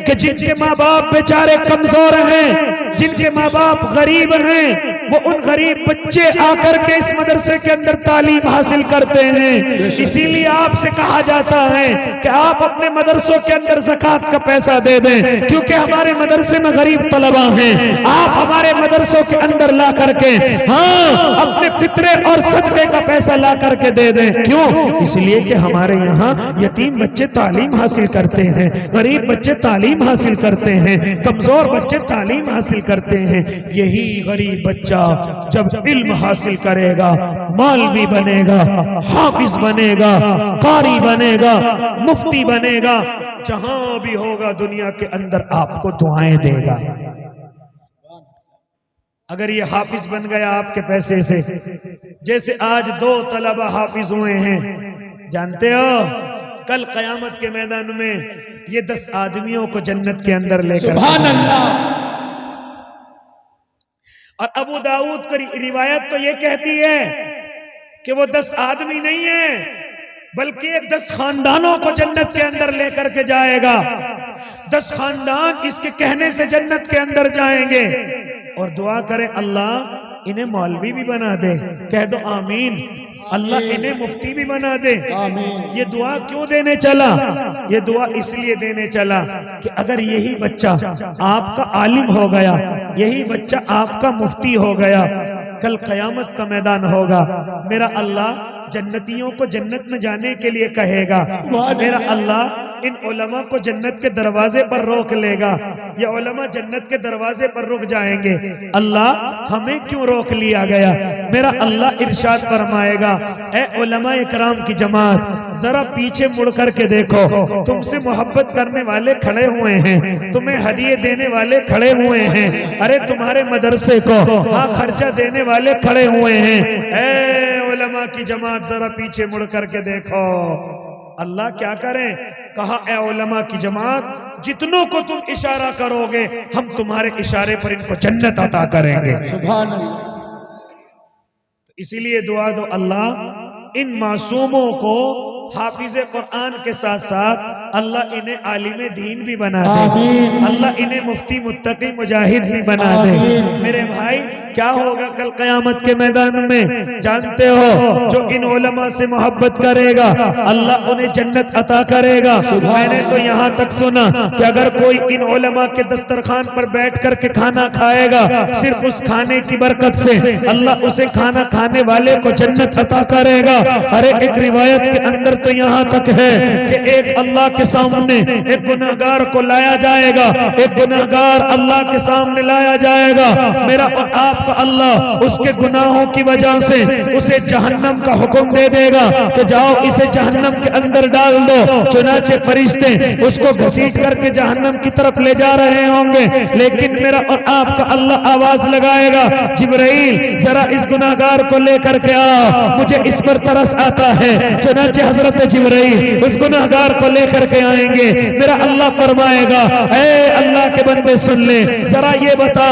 کہ جن کے ماں باپ بیچارے کمزور ہیں، جن کے ماں باپ غریب ہیں، وہ ان غریب بچے آ کر کے اس مدرسے کے اندر تعلیم حاصل کرتے ہیں۔ اسی لیے آپ سے کہا جاتا ہے کہ آپ اپنے مدرسوں کے اندر زکوٰۃ کا پیسہ دے دیں، کیونکہ ہمارے مدرسے میں غریب طلبہ ہیں۔ آپ ہمارے مدرسوں کے اندر لا کر کے اپنے فطرے اور صدقے کا پیسہ لا کر کے دے دیں۔ کیوں؟ اس لیے کہ ہمارے یہاں یتیم بچے تعلیم حاصل کرتے ہیں، غریب بچے تعلیم حاصل کرتے ہیں، کمزور بچے تعلیم حاصل کرتے ہیں۔ یہی غریب بچہ جب علم حاصل کرے گا، مولوی بنے گا، حافظ بنے گا، قاری بنے گا، مفتی بنے گا، جہاں بھی ہوگا دنیا کے اندر آپ کو دعائیں دے گا۔ اگر یہ حافظ بن گیا آپ کے پیسے سے، جیسے آج 2 طلبہ حافظ ہوئے ہیں، جانتے ہو کل قیامت کے میدان میں یہ 10 آدمیوں کو جنت کے اندر لے کر، سبحان اللہ۔ اور ابو داؤد کی روایت تو یہ کہتی ہے کہ وہ 10 آدمی نہیں ہیں، بلکہ یہ 10 خاندانوں کو جنت کے اندر لے کر کے جائے گا۔ 10 خاندان اس کے کہنے سے جنت کے اندر جائیں گے۔ اور دعا کرے اللہ انہیں مولوی بھی بنا دے، کہہ دو آمین۔ اللہ انہیں مفتی بھی بنا دے، آمین۔ یہ دعا کیوں دینے چلا؟ یہ دعا اس لیے دینے چلا کہ اگر یہی بچہ آپ کا عالم ہو گیا، یہی بچہ آپ کا مفتی ہو گیا، کل قیامت کا میدان ہوگا، میرا اللہ جنتیوں کو جنت میں جانے کے لیے کہے گا، میرا اللہ ان علماء کو جنت کے دروازے پر روک لے گا، یہ علماء جنت کے دروازے پر رک جائیں گے۔ اللہ ہمیں کیوں روک لیا گیا؟ میرا اللہ ارشاد فرمائے گا، اے علماء اکرام کی جماعت، ذرا پیچھے مڑ کر کے دیکھو، تم سے محبت کرنے والے کھڑے ہوئے ہیں، تمہیں ہدیے دینے والے کھڑے ہوئے ہیں، ارے تمہارے مدرسے کو ہاں خرچہ دینے والے کھڑے ہوئے ہیں، اے علماء کی جماعت ذرا پیچھے مڑ کر کے دیکھو۔ اللہ کیا کریں؟ کہا اے علماء کی جماعت، جتنوں کو تم اشارہ کرو گے ہم تمہارے اشارے پر ان کو جنت عطا کریں گے۔ سبحان اللہ۔ اسی لیے دعا دو اللہ ان معصوموں کو حافظ قرآن کے ساتھ ساتھ اللہ انہیں عالم دین بھی بنا دے، آمین۔ اللہ انہیں مفتی متقی مجاہد بھی بنا دے۔ آمین۔ میرے بھائی کیا ہوگا کل قیامت کے میدان میں؟ جانتے ہو جو ان علماء سے محبت کرے گا اللہ انہیں جنت عطا کرے گا۔ میں نے تو یہاں تک سنا کہ اگر کوئی ان علماء کے دسترخوان پر بیٹھ کر کے کھانا کھائے گا، صرف اس کھانے کی برکت سے اللہ اسے کھانا کھانے والے کو جنت عطا کرے گا۔ ارے ایک روایت کے اندر تو یہاں تک ہے کہ ایک اللہ کے سامنے ایک گناہگار کو لایا جائے گا، ایک گناہگار اللہ کے سامنے لایا جائے گا، میرا اور آپ کا اللہ اس کے گناہوں کی وجہ سے اسے جہنم کا حکم دے دے گا کہ جاؤ اسے جہنم کے اندر ڈال دو۔ چنانچہ فرشتے اس کو گھسیٹ کر کے جہنم کی طرف لے جا رہے ہوں گے، لیکن میرا اور آپ کا اللہ آواز لگائے گا، جبرائیل ذرا اس گناہگار کو لے کر کے آ، مجھے اس پر ترس آتا ہے۔ چنانچہ حضرت جبرائیل اس گناہگار کو لے کر کے آئیں گے، میرا اللہ فرمائے گا اے اللہ کے بندے سن لے، ذرا یہ بتا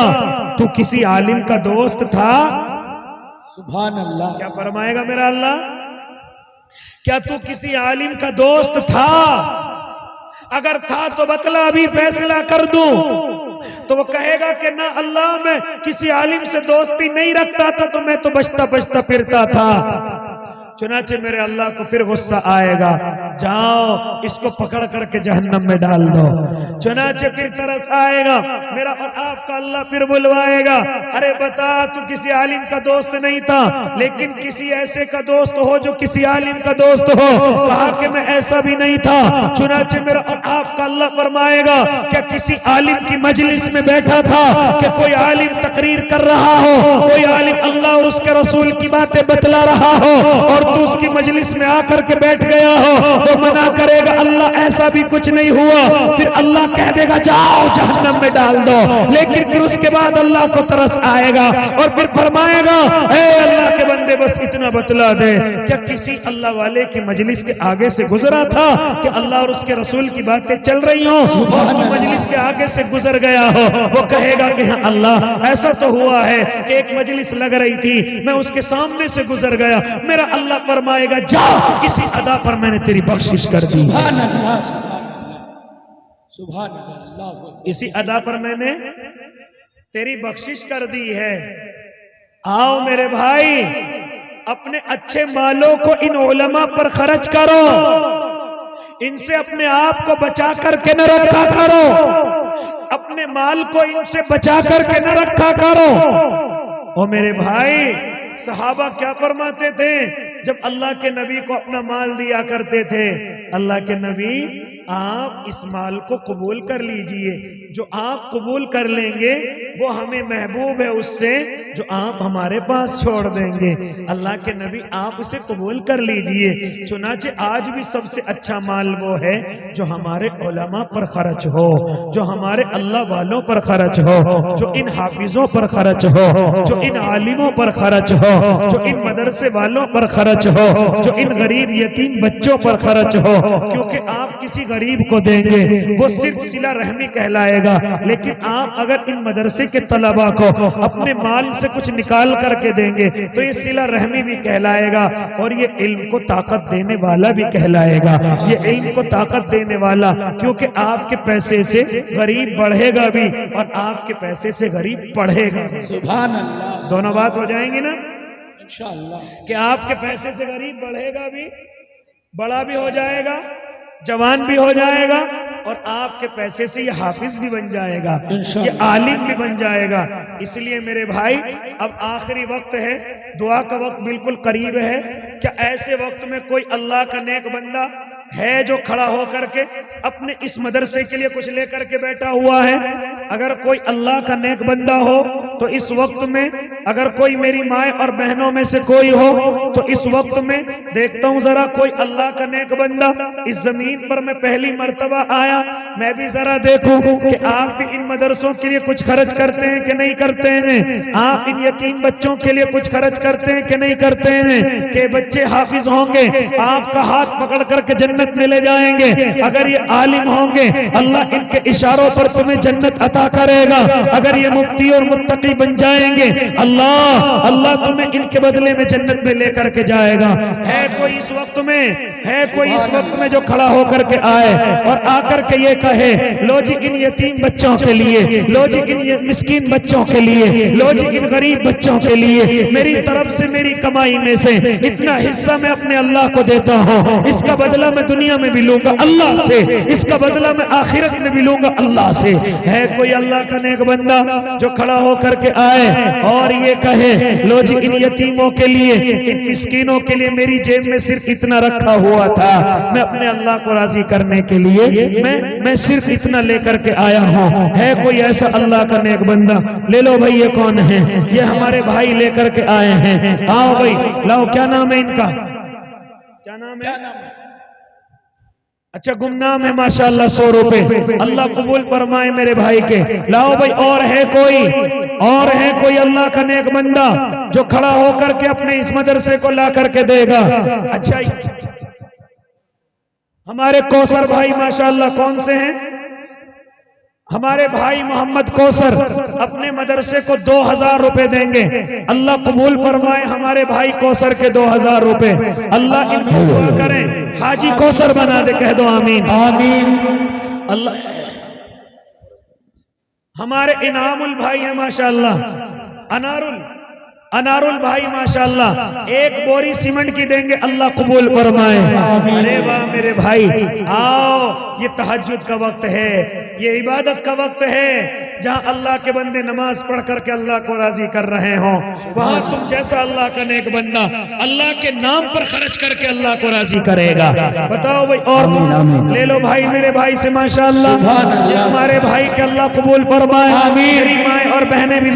تو کسی عالم کا دوست تھا؟ سبحان اللہ۔ کیا فرمائے گا میرا اللہ؟ کیا تو کسی عالم کا دوست تھا؟ اگر تھا تو بتلا، ابھی فیصلہ کر دوں۔ تو وہ کہے گا کہ نہ اللہ میں کسی عالم سے دوستی نہیں رکھتا تھا، تو میں تو بچتا بچتا پھرتا تھا۔ چنانچہ میرے اللہ کو پھر غصہ آئے گا، جاؤ اس کو پکڑ کر کے جہنم میں ڈال دو۔ چنانچہ پھر ترس آئے گا، میرا اور آپ کا اللہ پھر بلوائے گا، ارے بتا تو کسی عالم کا دوست نہیں تھا، لیکن کسی ایسے کا دوست ہو جو کسی عالم کا دوست ہو۔ کہا کہ میں ایسا بھی نہیں تھا۔ چنانچہ میرا اور آپ کا اللہ فرمائے گا کہ کسی عالم کی مجلس میں بیٹھا تھا کہ کوئی عالم تقریر کر رہا ہو، کوئی عالم اللہ اور اس کے رسول کی باتیں بتلا رہا ہو، اور تو اس کی مجلس میں آ کر کے بیٹھ گیا ہو، وہ منع کرے گا اللہ ایسا بھی کچھ نہیں ہوا، پھر اللہ کہہ دے گا جاؤ جہنم میں ڈال دو۔ لیکن پھر اس کے بعد اللہ کو ترس آئے گا اور پھر فرمائے گا اے اللہ کے بندے بس اتنا بتلا دے، کیا کسی اللہ والے کی مجلس کے آگے سے گزرا تھا کہ اللہ اور اس کے رسول کی باتیں چل رہی ہوں اور تو مجلس کے آگے سے گزر گیا ہو؟ وہ کہے گا کہ ہاں اللہ ایسا تو ہوا ہے کہ ایک مجلس لگ رہی تھی، میں اس کے سامنے سے گزر گیا، میرا اللہ فرمائے گا جا اسی ادا پر میں نے تیری بخشش کر دی، سبحان اللہ سبحان اللہ، اسی ادا پر میں نے تیری بخشش کر دی ہے۔ آؤ میرے بھائی، اپنے اچھے مالوں کو ان علماء پر خرچ کرو، ان سے اپنے آپ کو بچا کر کے نہ رکھا کرو، اپنے مال کو ان سے بچا کر کے نہ رکھا کرو۔ او میرے بھائی، صحابہ کیا فرماتے تھے جب اللہ کے نبی کو اپنا مال دیا کرتے تھے؟ اللہ کے نبی آپ اس مال کو قبول کر لیجئے، جو آپ قبول کر لیں گے وہ ہمیں محبوب ہے اس سے جو آپ ہمارے پاس چھوڑ دیں گے۔ اللہ کے نبی آپ اسے قبول کر لیجئے۔ چنانچہ آج بھی سب سے اچھا مال وہ ہے جو ہمارے علماء پر خرچ ہو، جو ہمارے اللہ والوں پر خرچ ہو، جو ان حافظوں پر خرچ ہو، جو ان عالموں پر خرچ ہو، جو ان مدرسے والوں پر خرچ ہو، جو ان غریب یتیم بچوں پر خرچ ہو، کیونکہ آپ کسی غریب کو دیں گے وہ صرف صلہ رحمی کہلائے گا، لیکن آپ اگر ان مدرسے کے طلباء کو اپنے مال سے کچھ نکال کر کے دیں گے تو یہ صلہ رحمی بھی کہلائے گا، اور یہ علم کو طاقت دینے والا بھی کہلائے گا، یہ علم کو طاقت دینے والا، کیونکہ آپ کے پیسے سے غریب بڑھے گا بھی اور آپ کے پیسے سے غریب پڑھے گا۔ سبحان اللہ، دونوں بات ہو جائیں گی نا، انشاءاللہ کہ آپ کے پیسے سے غریب بڑھے گا بھی، بڑا بھی ہو جائے گا، جوان بھی ہو جائے گا، اور آپ کے پیسے سے یہ حافظ بھی بن جائے گا، یہ عالم بھی بن جائے گا۔ اس لیے میرے بھائی، اب آخری وقت ہے، دعا کا وقت بالکل قریب ہے، کیا ایسے وقت میں کوئی اللہ کا نیک بندہ ہے جو کھڑا ہو کر کے اپنے اس مدرسے کے لیے کچھ لے کر کے بیٹھا ہوا ہے؟ اگر کوئی اللہ کا نیک بندہ ہو تو اس وقت میں، اگر کوئی میری مائیں اور بہنوں میں سے کوئی ہو تو اس وقت میں دیکھتا ہوں ذرا کوئی اللہ کا نیک بندہ اس زمین پر میں پہلی مرتبہ آیا، میں بھی ذرا دیکھوں کہ آپ بھی ان مدرسوں کے لیے کچھ خرچ کرتے ہیں کہ نہیں کرتے ہیں، آپ ان یتیم بچوں کے لیے کچھ خرچ کرتے ہیں کہ نہیں کرتے ہیں، کہ بچے حافظ ہوں گے آپ کا ہاتھ پکڑ کر کے جنت میں لے جائیں گے، اگر یہ عالم ہوں گے اللہ ان کے اشاروں پر تمہیں جنت عطا کرے گا، اگر یہ مفتی اور متقی بن جائیں گے اللہ تمہیں ان کے بدلے میں جنت میں لے کر کے جائے گا۔ ہے کوئی اس وقت میں جو کھڑا ہو کر کے آئے اور آ کر کے یہ کہے لو جی ان یتیم بچوں کے لیے، لو جی ان مسکین بچوں کے لیے، لو جی ان غریب بچوں کے لیے میری طرف سے میری کمائی میں سے اتنا حصہ میں اپنے اللہ کو دیتا ہوں، اس کا بدلہ میں دنیا میں بھی لوں گا اللہ سے، اس کا بدلہ میں آخرت میں بھی لوں گا اللہ سے۔ ہے کوئی اللہ کا نیک بندہ جو کھڑا ہو کر کر کے آئے اور یہ کہے لو جی ان یتیموں کے لیے ان مسکینوں کے لیے میری جیب میں صرف اتنا رکھا ہوا تھا، میں اپنے اللہ کو راضی کرنے کے لیے میں صرف اتنا لے کر کے آیا ہوں، ہے کوئی ایسا اللہ کا نیک بندہ؟ لے لو بھائی، یہ کون ہے؟ یہ ہمارے بھائی لے کر کے آئے ہیں، آؤ بھائی لاؤ۔ کیا نام ہے ان کا؟ کیا نام ہے؟ اچھا گمنام ہے ماشاءاللہ، 100 روپے اللہ قبول فرمائے میرے بھائی کے۔ لاؤ بھائی، اور ہے کوئی اللہ کا نیک بندہ جو کھڑا ہو کر کے اپنے اس مدرسے کو لا کر کے دے گا؟ اچھا ہمارے کوثر بھائی ماشاءاللہ کون سے ہیں؟ ہمارے بھائی محمد کوثر اپنے مدرسے کو 2000 روپے دیں گے، اللہ قبول فرمائے ہمارے بھائی کوثر کے 2000 روپے، اللہ ان کو دعا کریں حاجی کوثر بنا دے، کہہ دو آمین آمین۔ اللہ ہمارے انعام البھائی ہیں ماشاءاللہ، انار البھائی ماشاءاللہ 1 بوری سیمنٹ کی دیں گے، اللہ قبول فرمائے۔ ارے واہ میرے بھائی، آؤ، یہ تہجد کا وقت ہے، یہ عبادت کا وقت ہے، جہاں اللہ کے بندے نماز پڑھ کر کے اللہ کو راضی کر رہے ہوں، وہاں تم جیسا اللہ کا نیک بندہ اللہ کے نام پر خرچ کر کے اللہ کو راضی کرے گا۔ بتاؤ بھائی، اور لے لو بھائی میرے بھائی سے ماشاءاللہ، ہمارے بھائی کے اللہ قبول فرمائے، میری مائیں اور بہنیں بھی